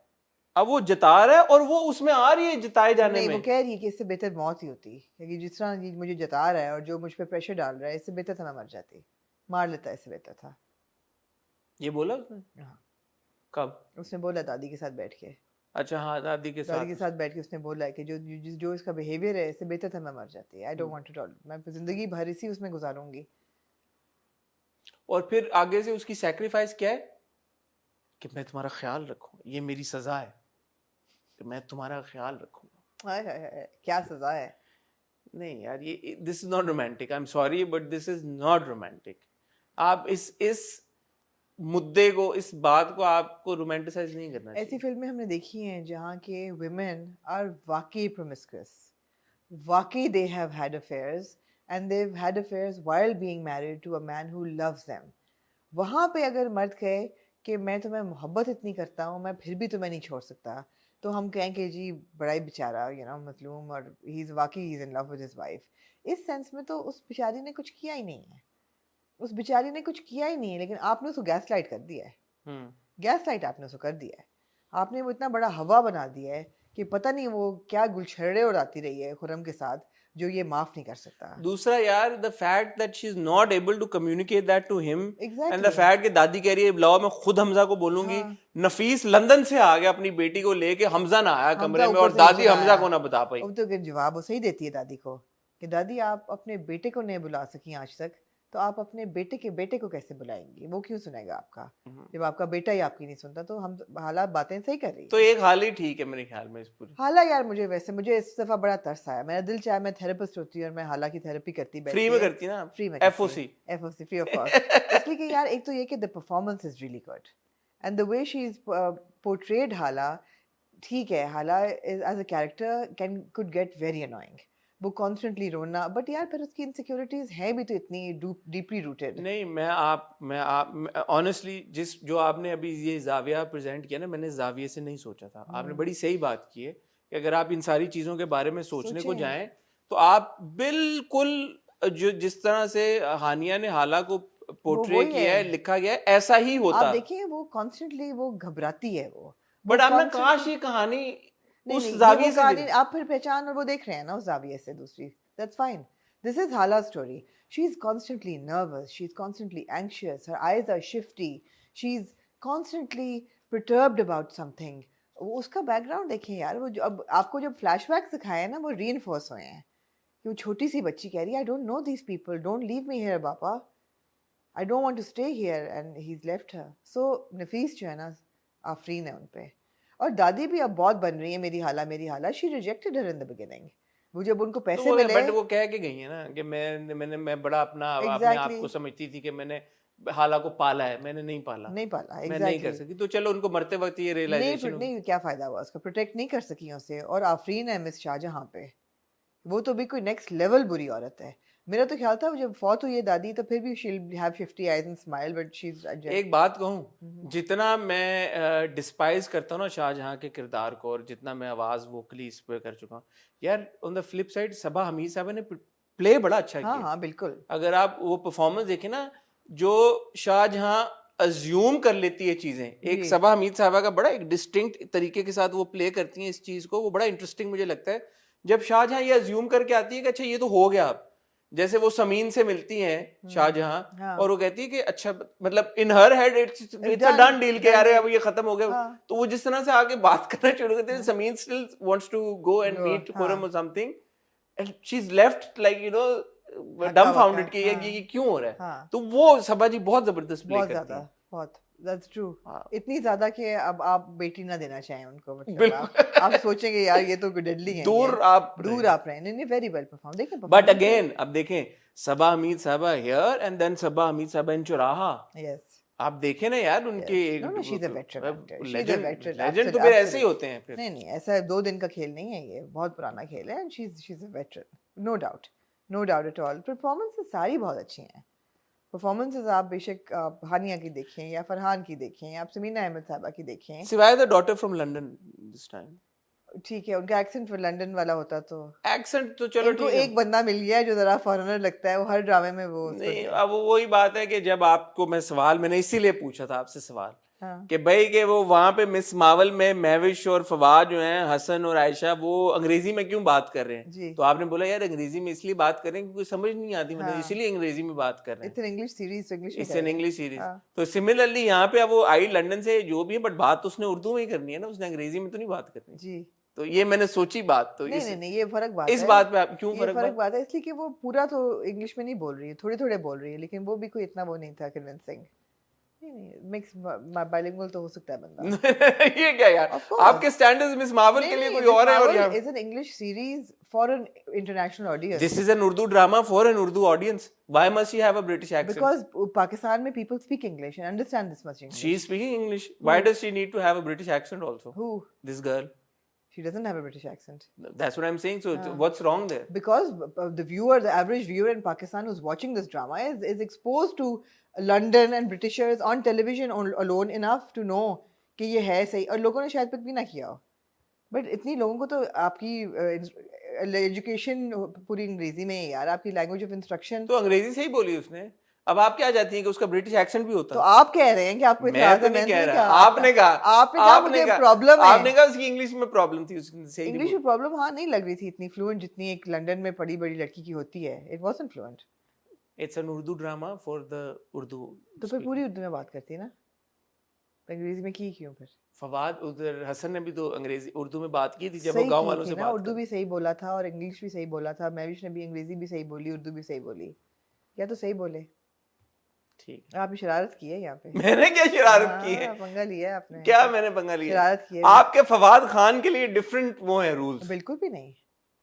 और वो उसमें आ रही है जिताए जाने
नहीं,
में।
वो कह रही है कि इससे बेहतर मौत ही होती, क्योंकि जिस तरह ये मुझे जता रहा है और जो मुझ पे प्रेशर डाल रहा है, इससे बेहतर था मैं मर जाती, मार लेता, इससे बेहतर था।
ये बोला उसने?
हाँ,
कब?
उसने बोला दादी के साथ बैठ के।
अच्छा हाँ, दादी के साथ
बैठ के उसने बोला कि जो इसका बिहेवियर है, इससे बेहतर था मैं मर जाती। आई डोंट वांट टू, मैं जिंदगी भर इसी उसमें गुजारूंगी।
और फिर आगे से उसकी सैक्रिफाइस क्या है कि मैं तुम्हारा ख्याल रखूंगा, ये मेरी सजा है कि मैं तुम्हारा ख्याल रखूंगा।
हाय हाय हाय, क्या सजा है।
नहीं यार, ये this is not romantic, I am sorry but this is not romantic. आप इस मुद्दे को, इस बात को आपको रोमांटिसाइज नहीं करना चाहिए।
ऐसी फिल्में हमने देखी हैं जहाँ के women are वाकई promiscuous, वाकई they have had affairs and they've had affairs while being married to a man who loves them. वहाँ पे अगर मर्द कहे कि मैं तुम्हें मोहब्बत इतनी करता हूँ, मैं फिर भी तुम्हें नहीं छोड़ सकता, तो हम कहें कि जी बड़ा ही बेचारा, मजलूम, और वाकई ही is in love with his wife. इस सेंस में तो उस बेचारी ने कुछ किया ही नहीं है, लेकिन आपने उसको गैस लाइट कर दिया है। गैस लाइट आपने उसको कर दिया है, आपने वो इतना बड़ा हवा बना दिया है कि पता नहीं वो क्या गुलछड़े उड़ाती रही है खुरम के साथ, जो ये माफ नहीं कर सकता।
दूसरा यार, the fact that she is not able to communicate that to him, and the
Exactly.
Fact कि दादी कह रही है लाओ मैं खुद हमजा को बोलूंगी।
हाँ।
नफीस लंदन से आ गया अपनी बेटी को लेके, हमजा ना आया कमरे में,
ऊपर
और
से
दादी
नीचे
हमजा
आया।
को ना बता पाई।
अब तो जवाब वो सही देती है दादी को कि दादी आप अपने बेटे को नहीं बुला सकी आज तक, तो आप अपने बेटे के बेटे को कैसे बुलाएंगी? वो क्यों सुनेगा आपका? जब आपका बेटा ही आपकी नहीं सुनता, तो हम हाला बातें सही कर रही
तो
है।
एक हाल ही ठीक है मेरे ख्याल में इस पूरी।
हाला यार, मुझे इस दफा बड़ा तरस आया। मेरा दिल चाहे मैं थेरेपिस्ट होती और मैं हाला की थेरेपी करती बैठ
फ्री
के।
में करती ना,
फ्री में
FOC।
FOC free of cost. इसलिए कि यार एक तो ये कि the performance is really good and the way she is portrayed Hala, ठीक है, Hala as a character could get very annoying. वो कॉन्स्टेंटली रोना, बट यार फिर उसकी इनसिक्योरिटीज हैं भी तो इतनी डीपली रूटेड।
नहीं, मैं ऑनेस्टली जो आपने अभी ये जाविया प्रेजेंट किया ना, मैंने जाविये से नहीं सोचा था। आपने बड़ी सही बात की है कि अगर आप इन सारी चीजों के बारे में सोचने को जाएं तो आप बिल्कुल जो जिस तरह से हानिया ने हाला को पोर्ट्रे किया है, लिखा गया है, ऐसा ही होता।
आप देखिए वो कॉन्स्टेंटली वो घबराती है वो
बट आपने काश ये कहानी उस जाविये से
आप फिर पहचान और वो देख रहे हैं ना उस जाविये से दूसरी, that's fine. This is Hala story. She is constantly nervous, she is constantly anxious, her eyes are shifty, she is constantly perturbed about something. उसका बैकग्राउंड देखें यार, वो जो अब आपको जब फ्लैशबैक सिखाए हैं ना, वो रीइंफोर्स हुए हैं कि वो छोटी सी बच्ची कह रही है, I don't know these people, don't leave me here papa, I don't want to stay here, and he is left her. So Nafees जो है ना, आफरीन है उन पे। और दादी भी अब बहुत बन रही है, मेरी हाला। She rejected her in the beginning. वो जब उनको पैसे मिले,
बट वो कह के गई है ना कि मैं बड़ा अपने आप को समझती थी कि मैंने हाला को पाला है, मैंने नहीं पाला
exactly.
मैं नहीं कर सकी। तो चलो उनको मरते वक्त ये रियलाइजेशन
नहीं, क्या फायदा हुआ उसका, प्रोटेक्ट नहीं कर सकी उसे। और आफरीन है मिस शाहजहां पे, वो तो भी कोई नेक्स्ट लेवल बुरी औरत है। मेरा तो ख्याल था जब फौत हुई है दादी तो फिर भी शील have 50 eyes and smile, but she is.
एक बात कहूँ, जितना मैं डिस्पाइज करता हूँ ना शाहजहां के किरदार को, और जितना मैं आवाज वोकली इस पे कर चुका हूँ यार, ऑन द फ्लिप साइड सबा हमीद साहब ने प्ले बड़ा अच्छा किया।
हाँ बिल्कुल।
अगर आप वो परफॉर्मेंस देखें ना, जो शाहजहां अज्यूम कर लेती है चीजें, एक सबा हमीद साहबा का बड़ा एक डिस्टिंक्ट तरीके के साथ वो प्ले करती हैं इस चीज को, वो बड़ा इंटरेस्टिंग मुझे लगता है। जब शाहजहां ये अज्यूम करके आती है कि अच्छा ये तो हो गया अब, जैसे वो समीन से मिलती हैं शाहजहां, और वो कहती है कि अच्छा, मतलब in her head it's a done deal के यार अब ये खत्म हो गया। तो वो जिस तरह से आगे बात करना शुरू करते हैं, Sameen still wants to go and meet Khurram और something, and she is left like you know dumbfounded कि ये क्यों हो रहा है। तो वो सबा जी बहुत जबरदस्त प्ले करती है,
बहुत। That's true. इतनी ज्यादा कि अब आप बेटी ना देना चाहें उनको, मतलब आप सोचेंगे यार ये तो डेडली है, दूर आप रहे। नहीं, वेरी वेल परफॉर्म। देखें
बट अगेन अब देखें सबा हमीद साहबा हियर एंड देन सबा हमीद साहबा इन चौराहा।
यस,
आप देखें ना यार उनके लेजेंड तो फिर ऐसे ही होते हैं फिर।
नहीं, ऐसा 2 दिन का खेल नहीं है, ये बहुत पुराना खेल है। She is a veteran, no doubt at all. Performances सारी बहुत अच्छी हैं। परफॉर्मेंसेस आप बेशक हानिया की देखें या फरहान की देखें, आप समीना अहमद साहबा की देखें,
सिवाय the daughter from London this time.
ठीक है, उनका एक्सेंट फिर लंदन वाला होता तो
एक्सेंट तो चलो ठीक है,
एक बंदा मिल गया जो जरा फॉरेनर लगता है, वो हर ड्रामे में वो
नहीं। अब वही बात है कि जब आपको मैंने इसीलिए पूछा था आपसे सवाल कि भाई कि वो वहां पे मिस मावल में महविश और फवाद जो हैं, हसन और आयशा, वो अंग्रेजी में क्यों बात कर रहे हैं? तो आपने बोला यार अंग्रेजी में इसलिए बात कर रहे हैं क्योंकि समझ नहीं आती, मतलब इसीलिए अंग्रेजी में बात कर रहे हैं।
It's an English series.
तो सिमिलरली यहाँ पे अब वो आई लंदन से जो भी है, बट बात तो उसने उर्दू में ही करनी है ना, उसने अंग्रेजी में तो नहीं बात करनी जी। तो ये मैंने सोची बात। तो
नहीं, ये फर्क बात
इस बात पे आप क्यों
फर्क बात है? इसलिए कि वो पूरा तो इंग्लिश में नहीं बोल रही है, थोड़े बोल रही है, लेकिन वो भी कोई इतना वो नहीं था कन्विंसिंग। मिक्स बाइलिंगुअल तो हो सकता है बंदा।
ये क्या यार, आपके स्टैंडर्ड्स मिस मार्वल के लिए कोई और है, और
is an English series for an international audience.
This is an Urdu drama for an Urdu audience. Why must she have a British accent?
Because Pakistan में people speak English and understand this much English.
She is speaking English, why does she need to have a British accent also?
Who?
This girl.
She doesn't have a British accent.
That's what I'm saying. So what's wrong there?
Because the average viewer in Pakistan who's watching this drama is exposed to London and Britishers on television alone enough to know कि ये है सही, और लोगों ने शायद pick भी ना किया हो। बट इतनी लोगों को तो आपकी एजुकेशन पूरी अंग्रेजी में है यार, आपकी लैंग्वेज ऑफ इंस्ट्रक्शन
तो अंग्रेजी से ही बोली उसने। अब आप क्या चाहती हैं कि उसका ब्रिटिश एक्सेंट भी होता?
तो आप कह रहे हैं कि आपको
मैं तो नहीं कह रहा, आपने कहा
प्रॉब्लम है,
आपने कहा उसकी इंग्लिश में प्रॉब्लम थी, उसकी
इंग्लिश में प्रॉब्लम हाँ नहीं लग रही थी इतनी फ्लुएंट जितनी एक लंदन में पढ़ी बड़ी लड़की की होती है। It wasn't fluent.
It's an Urdu drama for the Urdu.
तो फिर पूरी उर्दू में बात करती है ना, अंग्रेजी में की क्यों फिर?
फवाद उधर हसन ने भी तो अंग्रेजी उर्दू में बात की थी जब वो गांव वालों से बात,
उर्दू भी सही बोला था और इंग्लिश भी सही बोला था, महविश ने भी अंग्रेजी भी सही बोली, उर्दू भी सही बोली, या तो सही बोले।
ठीक है।
आपने शरारत की है यहाँ पे।
मैंने क्या शरारत की है?
पंगा लिया है आपने।
क्या मैंने पंगा लिया?
शरारत की है।
आपके फवाद खान के लिए डिफरेंट वो है रूल्स।
बिल्कुल भी नहीं,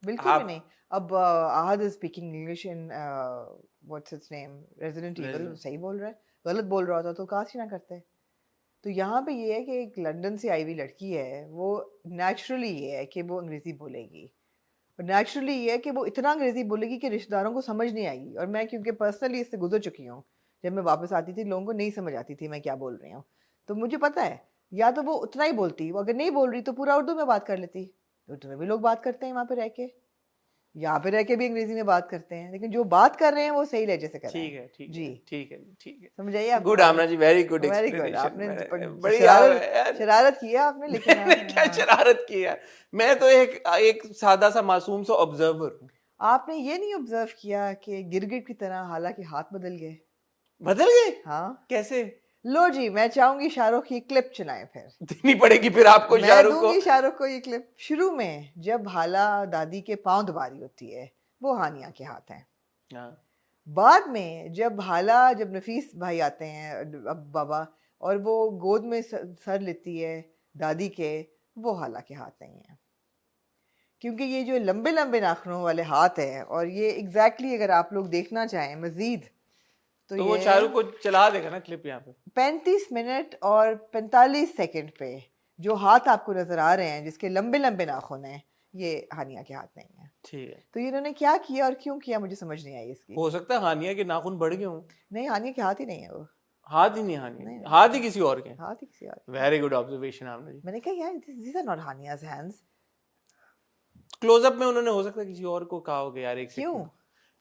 बिल्कुल भी नहीं। अब Ahad is speaking English in what's it's name, resident evil, सही बोल रहा है, गलत बोल रहा होता तो कास्ट ही ना करते। तो यहाँ पे ये है कि एक लंदन से आई हुई लड़की है, वो नेचुरली ये है कि वो अंग्रेज़ी बोलेगी, और नेचुरली ये है कि वो इतना अंग्रेज़ी बोलेगी कि रिश्तेदारों को समझ नहीं आएगी। और मैं क्योंकि पर्सनली इससे गुजर चुकी हूँ, जब मैं वापस आती थी लोगों को नहीं समझ आती थी मैं क्या बोल रही हूँ, तो मुझे पता है या तो वो उतना ही बोलती, वो अगर नहीं बोल रही तो पूरा उर्दू में बात कर लेती। उर्दू में भी लोग बात करते हैं वहाँ पे रह के, यहाँ पे रह के भी अंग्रेजी में बात करते हैं, लेकिन जो बात कर रहे हैं वो सही लहजे से कर रहे हैं।
ठीक है, ठीक
जी,
है, ठीक है, ठीक है।
समझ आइए आप।
Good Aamna ji, very good
very good.
Explanation.
आपने
बढ़िया
शरारत की है आपने, लेकिन
मैंने क्या शरारत की है? मैं तो एक सादा सा मासूम सा ऑब्जर्वर हूँ।
आपने ये नहीं ऑब्जर्व किया कि गिरगिट की तरह हालांकि हाथ बदल गए।
बदल गए?
हाँ,
कैसे?
लो जी, मैं चाहूंगी शाहरुख की क्लिप चलाएं फिर।
देनी पड़ेगी फिर आपको
मैं
शाहरुख को।
दूंगी शाहरुख को ये क्लिप। शुरू में जब हाला दादी के पांव दबा रही होती है, वो हानिया के हाथ हैं।
हाँ।
बाद में जब नफीस भाई आते हैं, अब बाबा, और वो गोद में सर लेती है दादी के, वो हाला के हाथ नहीं है, क्योंकि ये जो लंबे लंबे नाखूनों वाले हाथ हैं, और ये एग्जैक्टली अगर आप लोग देखना चाहें मजीद
तो वो शाहरुख को चला देगा ना क्लिप यहाँ पे।
35 मिनट और 45 सेकंड पे जो हाथ आपको नजर आ रहे हैं जिसके लंबे लंबे नाखून हैं, ये हानिया के हाथ नहीं है।
ठीक है।
तो इन्होंने क्या किया और क्यों किया मुझे समझ नहीं आई इसकी।
हो सकता है हानिया के नाखून बढ़ गए हों।
नहीं, हानिया के हाथ ही नहीं है वो।
हाथ ही नहीं हानिया,
नहीं।
हाथ ही किसी और के।
हाथ ही किसी और।
वेरी गुड ऑब्जर्वेशन आपने जी।
मैंने कहा यार these are not Hania's hands।
Closeup में उन्होंने हो सकता है किसी और को कहा होगा यार एक
क्यों?
second।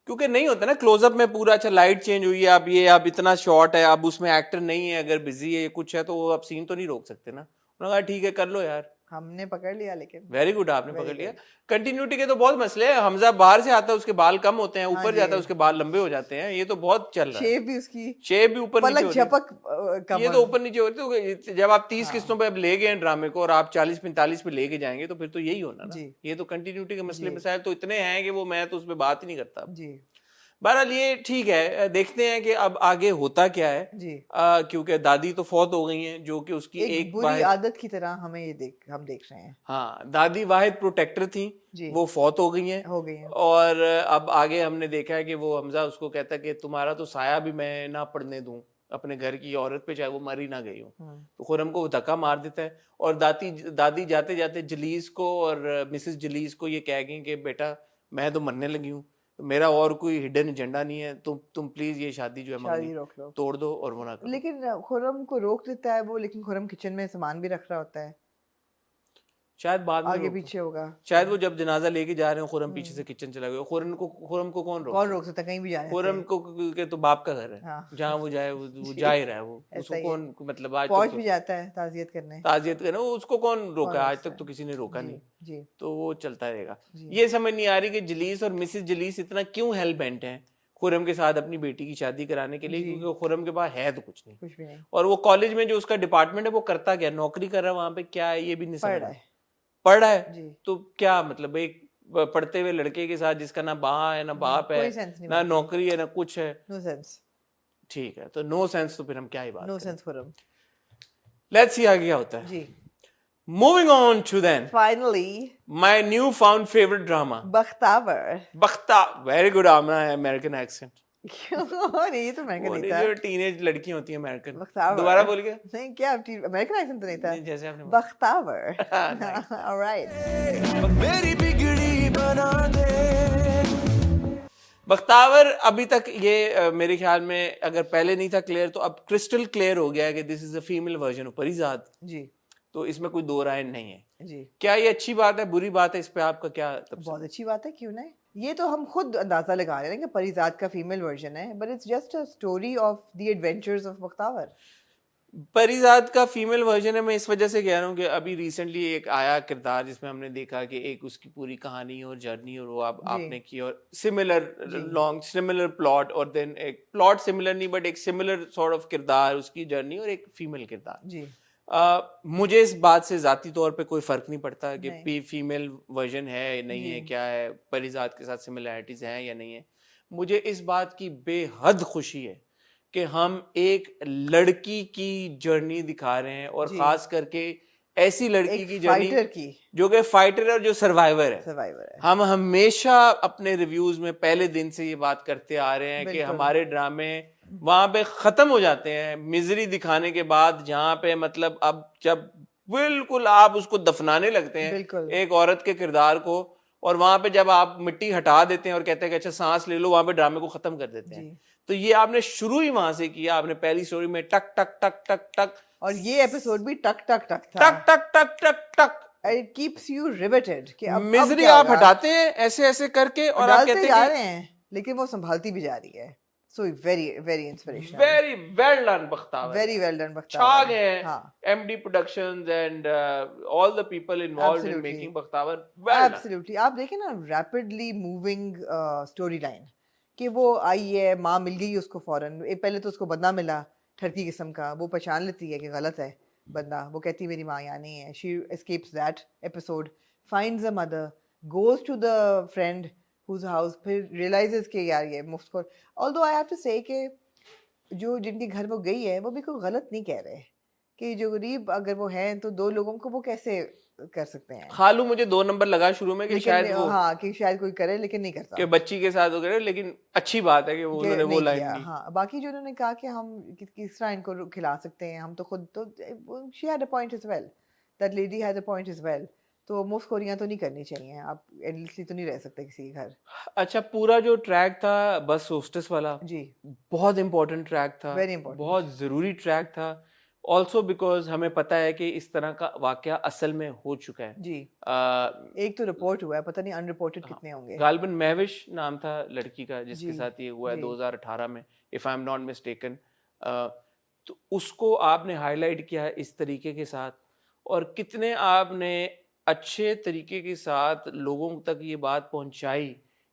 क्योंकि नहीं होता ना क्लोजअप में पूरा, अच्छा लाइट चेंज हुई है, अब इतना शॉर्ट है, अब उसमें एक्टर नहीं है, अगर बिजी है कुछ है तो वो अब सीन तो नहीं रोक सकते ना। उन्होंने कहा ठीक है कर लो यार।
हमने पकड़ लिया, लेकिन
वेरी गुड, आपने
Very
पकड़ लिया।
good।
कंटिन्यूटी के तो बहुत मसले हैं। हमजा बाहर से आता है उसके बाल कम होते हैं,
हाँ
ऊपर
जी।
जाता है उसके बाल लंबे हो जाते हैं, ये तो बहुत चल रहा है।
शेप भी उसकी,
शेप भी ऊपर नीचे
पलक
होती है।
झपक कम।
ये तो ऊपर नीचे होती है। तो जब आप 30 किस्तों पे अब ले गए हैं ड्रामे को और आप 40-45 पे लेके जाएंगे तो फिर तो यही होना ना।
जी।
ये तो कंटिन्यूटी के मसले
जी।
मसाइल तो इतने हैं कि वो मैं तो उस पर बात ही नहीं करता।
जी
बहरहाल ये ठीक है, देखते हैं कि अब आगे होता क्या है।
जी।
क्योंकि दादी तो फौत हो गई हैं, जो कि उसकी
एक बुरी आदत की तरह हम देख रहे हैं।
हाँ, दादी वाहिद प्रोटेक्टर थी, वो फौत हो गई हैं। और अब आगे हमने देखा है कि वो हमजा उसको कहता है कि तुम्हारा तो साया भी मैं ना पड़ने दूं अपने घर की औरत पे, चाहे वो मरी ना गई हो। तो खुरम को वो धक्का मार देता है और दादी जाते जाते जलीस को और मिसेस जलीस को ये कह गई कि बेटा मैं तो मरने लगी हूँ, मेरा और कोई हिडन एजेंडा नहीं है, तुम प्लीज ये शादी जो है
शादी रोक लो,
तोड़ दो और वो ना करो।
लेकिन खुरम को रोक देता है वो, लेकिन खुरम किचन में सामान भी रख रहा होता है,
शायद बाद में
आगे पीछे होगा।
शायद वो जब जनाजा लेके जा रहे हो खुरम पीछे से किचन चला गया। खुरम को कौन रोक
सकता, कहीं भी जाने से।
खुरम को के तो बाप का घर है।
हाँ।
जहाँ वो जाए वो जा ही रहा है, वो उसको कौन मतलब आज
पहुंच भी जाता है ताजियत करने,
उसको कौन रोका? आज तक तो किसी ने रोका नहीं।
जी।
तो वो चलता रहेगा। ये समझ नहीं आ रही कि जलीस और मिसेस जलीस इतना क्यों हेल बेंट हैं खुरम के साथ अपनी बेटी की शादी कराने के लिए, क्योंकि खुरम के पास है तो कुछ नहीं। और वो कॉलेज में जो उसका डिपार्टमेंट है वो करता क्या, नौकरी कर रहा है वहां पे, क्या है ये भी नहीं समझ रहा। पढ़ रहा है तो क्या मतलब, एक पढ़ते हुए लड़के के साथ जिसका ना माँ है ना बाप है ना नौकरी है ना कुछ है,
नो सेंस।
ठीक है, तो नो सेंस, तो फिर हम क्या ही बात
no sense Khurram.
Let's see आगे क्या होता है
जी।
Moving on to then
finally
my new found favourite drama Bakhtawar. Very good, Aamna है अमेरिकन एक्सेंट।
नहीं, ये तो अमेरिकन नहीं था।
जो टीनेज लड़की होती है अमेरिकन। दोबारा बोल गया?
नहीं, क्या अमेरिकन एक्सेंट तो नहीं था,
जैसे आपने
बख्तावर। ऑलराइट।
मेरी बिगड़ी बना दे।
बख्तावर अभी तक ये मेरे ख्याल में अगर पहले नहीं था क्लियर तो अब क्रिस्टल क्लियर हो गया है कि this is a female version of Parizaad
ji.
तो इसमें कोई दो राय नहीं है
जी।
क्या ये अच्छी बात है, बुरी बात है, इस पे आपका क्या तबसरा?
बहुत अच्छी बात है, क्यों नहीं। ये तो हम खुद अंदाजा लगा रहे हैं कि परिजाद का फीमेल वर्जन है, but it's just a story of the adventures of Bakhtawar.
Parizad का फीमेल वर्जन है, मैं इस वजह से कह रहा हूँ कि अभी रिसेंटली एक आया किरदार जिसमें हमने देखा कि एक उसकी पूरी कहानी और जर्नी और वो आपने की और सिमिलर प्लॉट और देन एक प्लॉट सिमिलर नहीं बट एक सिमिलर सॉर्ट ऑफ किरदार उसकी जर्नी और एक फीमेल किरदार
जी।
मुझे इस बात से जाती तौर पे कोई फर्क नहीं पड़ता कि फीमेल वर्जन है नहीं है, क्या है, परिजाद के साथ सिमिलैरिटीज हैं या नहीं है। मुझे इस बात की बेहद खुशी है कि हम एक लड़की की जर्नी दिखा रहे हैं और खास करके ऐसी लड़की की जर्नी जो कि फाइटर है और जो सर्वाइवर है। हम हमेशा अपने रिव्यूज में पहले दिन से ये बात करते आ रहे हैं कि हमारे ड्रामे वहां पे खत्म हो जाते हैं मिजरी दिखाने के बाद, जहां पे मतलब अब जब बिल्कुल आप उसको दफनाने लगते हैं एक औरत के किरदार को, और वहां पे जब आप मिट्टी हटा देते हैं और कहते हैं कि अच्छा सांस ले लो, वहां पे ड्रामे को खत्म कर देते हैं। तो ये आपने शुरू ही वहां से किया। आपने पहली स्टोरी में टक टक टक टक टक,
और ये एपिसोड भी टक टक टक था,
टक टक टक टक टक।
It keeps you riveted कि अब
मिजरी आप हटाते हैं ऐसे ऐसे करके और आप कहते
हैं लेकिन वो संभालती भी जा रही है। So very very inspirational,
very well done Bakhtawar,
very well done Bakhtawar.
छा गए MD Productions and all the people involved in making Bakhtawar well done।
Absolutely। आप देखें ना rapidly moving story line कि वो आई है, माँ मिल गई उसको फौरन, पहले तो उसको बंदा मिला ठरकी किस्म का, वो पहचान लेती है कि गलत है बंदा, वो कहती है मेरी माँ यहाँ नहीं है, she escapes that episode, finds a mother, goes to the friend whose house, फिर realizes कि यार ये मुफ्त। although I have to say कि जो जिनके घर वो गई है वो भी कोई गलत नहीं कह रहे कि जो गरीब अगर वो हैं तो दो लोगों को वो कैसे कर सकते हैं।
खालू मुझे 2 नंबर लगा शुरू में कि शायद वो
कि शायद कोई करे लेकिन नहीं करता
कि बच्ची के साथ वो करे, लेकिन अच्छी बात है कि वो उन्होंने वो लाइन दी।
हाँ, बाकी जो उन्होंने कहा कि हम किस तरह इनको खिला सकते हैं, हम तो खुद तो she had a point as well, that lady had a point as well। तो मुफ्त खोरियां तो नहीं करनी चाहिए, आप एंडलेसली तो नहीं रह सकते किसी के घर।
अच्छा, पूरा जो ट्रैक था बस होस्टेस वाला
जी
बहुत इंपॉर्टेंट ट्रैक था,
वेरी इंपॉर्टेंट,
बहुत जरूरी ट्रैक था। ऑल्सो बिकॉज हमें पता है कि इस तरह का वाकया असल में हो चुका है
जी। एक तो रिपोर्ट हुआ है, पता नहीं अनरिपोर्टेड कितने होंगे।
गालिबन महविश नाम था लड़की का जिसके साथ ये हुआ है 2018 में, if I am not mistaken. तो उसको आपने हाईलाइट किया है इस तरीके के साथ, और कितने आपने अच्छे तरीके के साथ लोगों तक ये बात पहुंचाई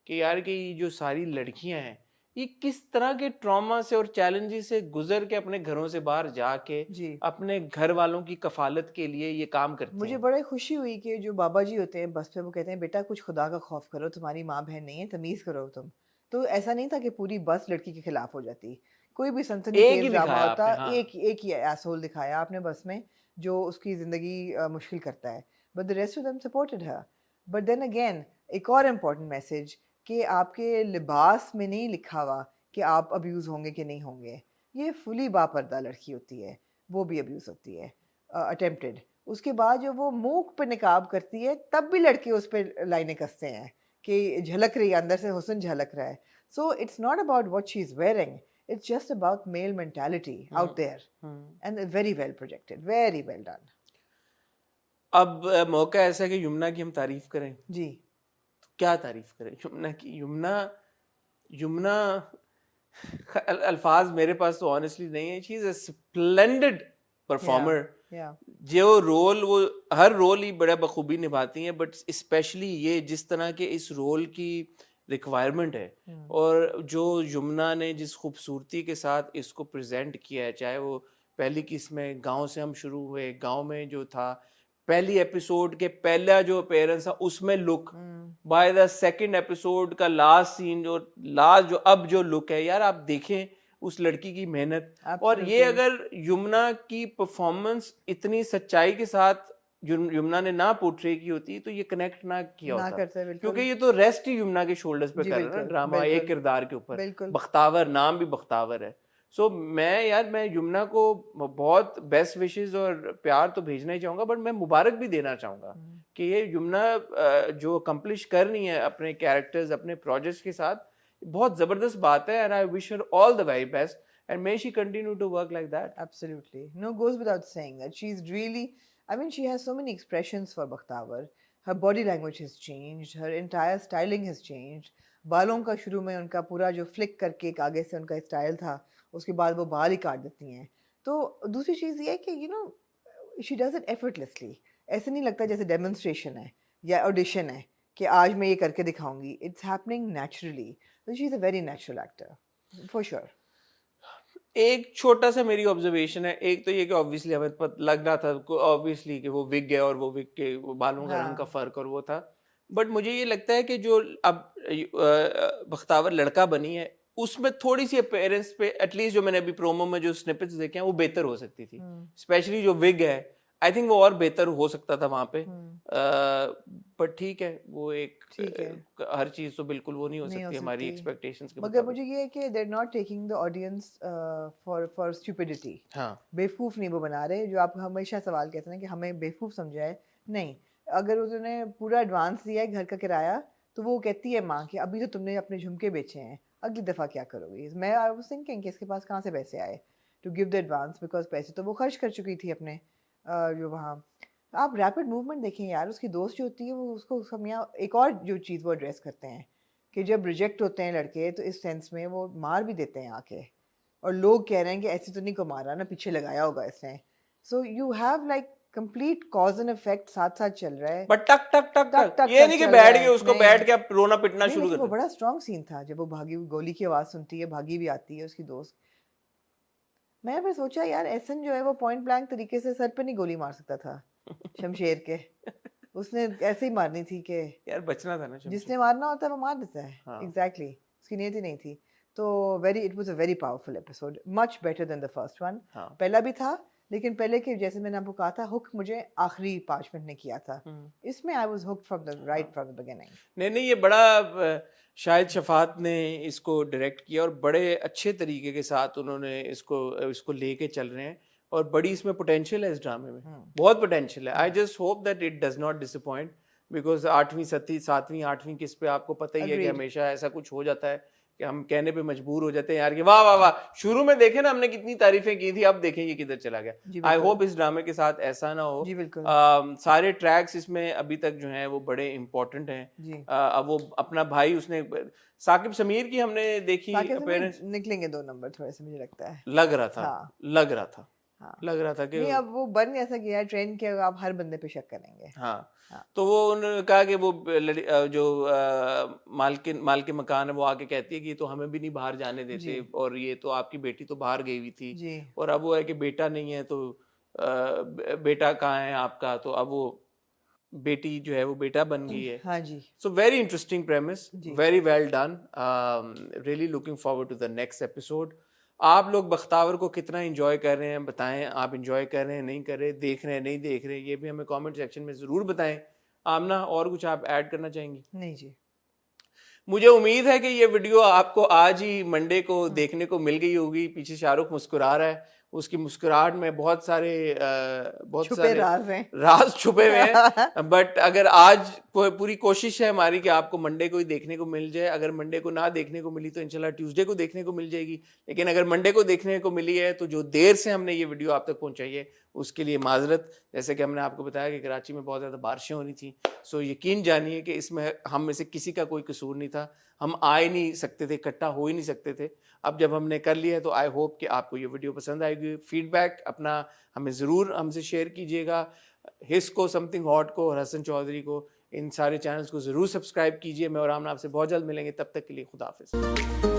कि यार कि ये जो सारी लड़कियां हैं ये किस तरह के ट्रॉमा से और चैलेंजेस से गुजर के अपने घरों से बाहर जाके अपने घर वालों की कफालत के लिए ये काम करती हैं।
मुझे बड़ी खुशी हुई कि जो बाबा जी होते हैं बस पे, वो कहते हैं बेटा कुछ खुदा का खौफ करो, तुम्हारी माँ बहन नहीं है, तमीज़ करो तुम। तो ऐसा नहीं था कि पूरी बस लड़की के खिलाफ हो जाती, कोई भी सनसनीखेज ड्रामा होता, एक ही एसोल दिखाया आपने बस में जो उसकी ज़िंदगी मुश्किल करता है, but the rest of them supported her. But then again एक और इम्पॉर्टेंट मैसेज कि आपके लिबास में नहीं लिखा हुआ कि आप अब्यूज़ होंगे कि नहीं होंगे, ये फुली बापर्दा लड़की होती है, वो भी अब्यूज़ होती है अटेम्प्टेड। उसके बाद जो वो मुंह पे निकाब करती है तब भी लड़के उस पर लाइनें कसते हैं कि झलक रही है, अंदर से हुस्न झलक रहा है। So it's not about what she is wearing, it's just about male mentality out there, and very well projected, very well done।
अब मौका ऐसा है कि यमुना की हम तारीफ करें
जी।
तो क्या तारीफ करें यमुना की? यमुना अल्फाज मेरे पास तो ऑनेस्टली नहीं है। She is a splendid performer. जो रोल वो हर रोल ही बड़ा बखूबी निभाती हैं, बट स्पेशली ये जिस तरह के इस रोल की रिक्वायरमेंट है और जो यमुना ने जिस खूबसूरती के साथ इसको प्रेजेंट किया है, चाहे वो पहली किस्म में गांव से हम शुरू हुए, गांव में जो था पहली एपिसोड के पहला जो अपीयरेंस था उसमें look, by the second episode का लास्ट सीन जो अब जो लुक है, यार आप देखें उस लड़की की मेहनत। और ये अगर यमुना की परफॉर्मेंस इतनी सच्चाई के साथ यमुना ने ना पोर्ट्रे की होती तो ये कनेक्ट ना किया होता, क्योंकि ये तो रेस्ट ही यमुना के शोल्डर्स पे कर रहा है ना ड्रामा, एक किरदार के ऊपर। बख्तावर नाम भी बख्तावर है। सो मैं यमुना को बहुत बेस्ट विशेस और प्यार तो भेजना ही चाहूंगा, बट मैं मुबारक भी देना चाहूंगा कि ये यमुना जो अकम्प्लिश कर रही है अपने कैरेक्टर्स अपने प्रोजेक्ट्स के साथ, बहुत जबरदस्त बात है। And I wish her all the very best and may she continue to work like that.
Absolutely, no goes without saying that she is really, I mean, she has so many expressions for Bakhtavar. Her body language has changed. Her entire styling has changed. बालों का शुरू में उनका पूरा जो flick करके एक आगे से उनका स्टाइल था, उसके बाद वो बाल ही काट देती हैं। तो दूसरी चीज़ ये है कि you know, she does it effortlessly. ऐसे नहीं लगता जैसे डेमोन्स्ट्रेशन है या ऑडिशन है कि आज मैं ये करके दिखाऊंगी। It's happening naturally. So she is a very natural actor, for sure.
एक छोटा सा मेरी ऑब्जर्वेशन है, एक तो ये कि ऑब्वियसली हमें लग रहा था ऑब्वियसली कि वो विग है और वो विग के वो बालों का रंग का फर्क और वो था, बट मुझे ये लगता है कि जो अब बख्तावर लड़का बनी है उसमें थोड़ी सी अपीयरेंस पे एटलीस्ट जो मैंने अभी प्रोमो में जो स्निपेट्स देखे हैं वो बेहतर हो सकती थी, स्पेशली जो विग है आई थिंक वो और बेहतर हो सकता था वहां पे। पर ठीक है, वो एक हर चीज तो बिल्कुल वो नहीं हो सकती हमारी एक्सपेक्टेशंस के
मगर मुझे ये है कि they are not taking the audience for stupidity. हाँ, बेवकूफ नहीं वो बना रहे, जो आप हमेशा सवाल कहते हैं कि हमें बेवकूफ समझाए, नहीं। अगर उन्होंने पूरा एडवांस दिया है घर का किराया तो वो कहती है माँ कि अभी तो तुमने अपने झुमके बेचे हैं, अगली दफ़ा क्या करोगी। मैं आई वाज थिंकिंग कि इसके पास कहाँ से पैसे आए to give the advance, because पैसे तो वो खर्च कर चुकी थी अपने जो वहाँ। आप रैपिड मूवमेंट देखें यार, उसकी दोस्त जो होती है वो उसको सब यहाँ एक और जो चीज़ वो एड्रेस करते हैं कि जब रिजेक्ट होते हैं लड़के तो इस सेंस में वो मार भी देते हैं आके, और लोग कह रहे हैं कि ऐसे तो नहीं को मारा ना, पीछे लगाया होगा इसने। So you have like complete cause and effect साथ साथ चल रहा है।
बट टक टक टक टक, टक ये नहीं कि बैठ गए उसको बैठ के आप रोना पिटना शुरू कर।
वो बड़ा स्ट्रॉन्ग सीन था जब वो भागी, गोली की आवाज सुनती है, भागी भी आती है उसकी दोस्त। मैं फिर सोचा यार एहसन जो है वो पॉइंट ब्लैंक तरीके से सर पे नहीं गोली मार सकता था शमशेर के, उसने ऐसे ही मारनी थी कि यार बचना था ना, जिसने मारना होता है वो मार देता है। एग्जैक्टली, उसकी नीयत ही नहीं थी। तो it was a very powerful episode, much better than the first one. पहला भी था, लेकिन पहले के जैसे मैंने आपको कहा था हुक मुझे आखिरी 5 मिनट ने किया था, इसमें I was hooked from the beginning.
नहीं ये बड़ा शायद शफात ने इसको डायरेक्ट किया और बड़े अच्छे तरीके के साथ उन्होंने इसको लेके चल रहे हैं, और बड़ी इसमें पोटेंशियल है इस ड्रामे में, बहुत पोटेंशियल है। I just hope that it does not disappoint, because 8वीं 7वीं 8वीं किस पे आपको पता ही है कि हमेशा ऐसा कुछ हो जाता है कि हम कहने पे मजबूर हो जाते हैं यार कि वाह वाह वाह, शुरू में देखे ना हमने कितनी तारीफें की थी, अब देखें ये किधर चला गया। आई होप इस ड्रामे के साथ ऐसा ना हो। सारे ट्रैक्स इसमें अभी तक जो हैं वो बड़े इंपॉर्टेंट हैं। अब वो अपना भाई उसने साकिब समीर की हमने देखी अपीयरेंस,
निकलेंगे 2 नंबर थोड़े से मुझे लगता है,
लग रहा था लग रहा था कि
नहीं, अब वो बन ऐसा गया ट्रेंड के आप हर बंदे पे शक करेंगे।
हाँ। तो वो उन्होंने कहा कि वो जो माल के मकान है वो आके कहती है कि तो हमें भी नहीं बाहर जाने देते, और ये तो आपकी बेटी तो बाहर गई हुई थी, और अब वो है कि बेटा नहीं है, तो बेटा कहाँ है आपका, तो अब वो बेटी जो है वो बेटा बन गई है।
हाँ जी।
So very interesting premise, very well done, really looking forward to the next episode. आप लोग बख्तावर को कितना एंजॉय कर रहे हैं बताएं, आप एंजॉय कर रहे हैं नहीं कर रहे, देख रहे हैं नहीं देख रहे, ये भी हमें कमेंट सेक्शन में ज़रूर बताएं। आमना और कुछ आप ऐड करना चाहेंगी?
नहीं जी,
मुझे उम्मीद है कि ये वीडियो आपको आज ही मंडे को देखने को मिल गई होगी। पीछे शाहरुख मुस्कुरा रहा है, उसकी मुस्कुराहट में बहुत सारे राज छुपे हुए हैं। बट अगर आज पूरी कोशिश है हमारी कि आपको मंडे को ही देखने को मिल जाए। अगर मंडे को ना देखने को मिली तो इंशाल्लाह ट्यूसडे को देखने को मिल जाएगी, लेकिन अगर मंडे को देखने को मिली है तो जो देर से हमने ये वीडियो आप तक पहुंचाई है उसके लिए माजरत। जैसे कि हमने आपको बताया कि कराची में बहुत ज़्यादा बारिशें हो रही थी, सो यकीन जानिए कि इसमें हम में से किसी का कोई कसूर नहीं था, हम आ ही नहीं सकते थे, इकट्ठा हो ही नहीं सकते थे। अब जब हमने कर लिया है तो आई होप कि आपको ये वीडियो पसंद आएगी। फीडबैक अपना हमें ज़रूर हमसे शेयर कीजिएगा। हिस को, समथिंग हॉट को और हसन चौधरी को, इन सारे चैनल्स को ज़रूर सब्सक्राइब कीजिए। मैं और आमना आपसे बहुत जल्द मिलेंगे, तब तक के लिए खुदा हाफिज़।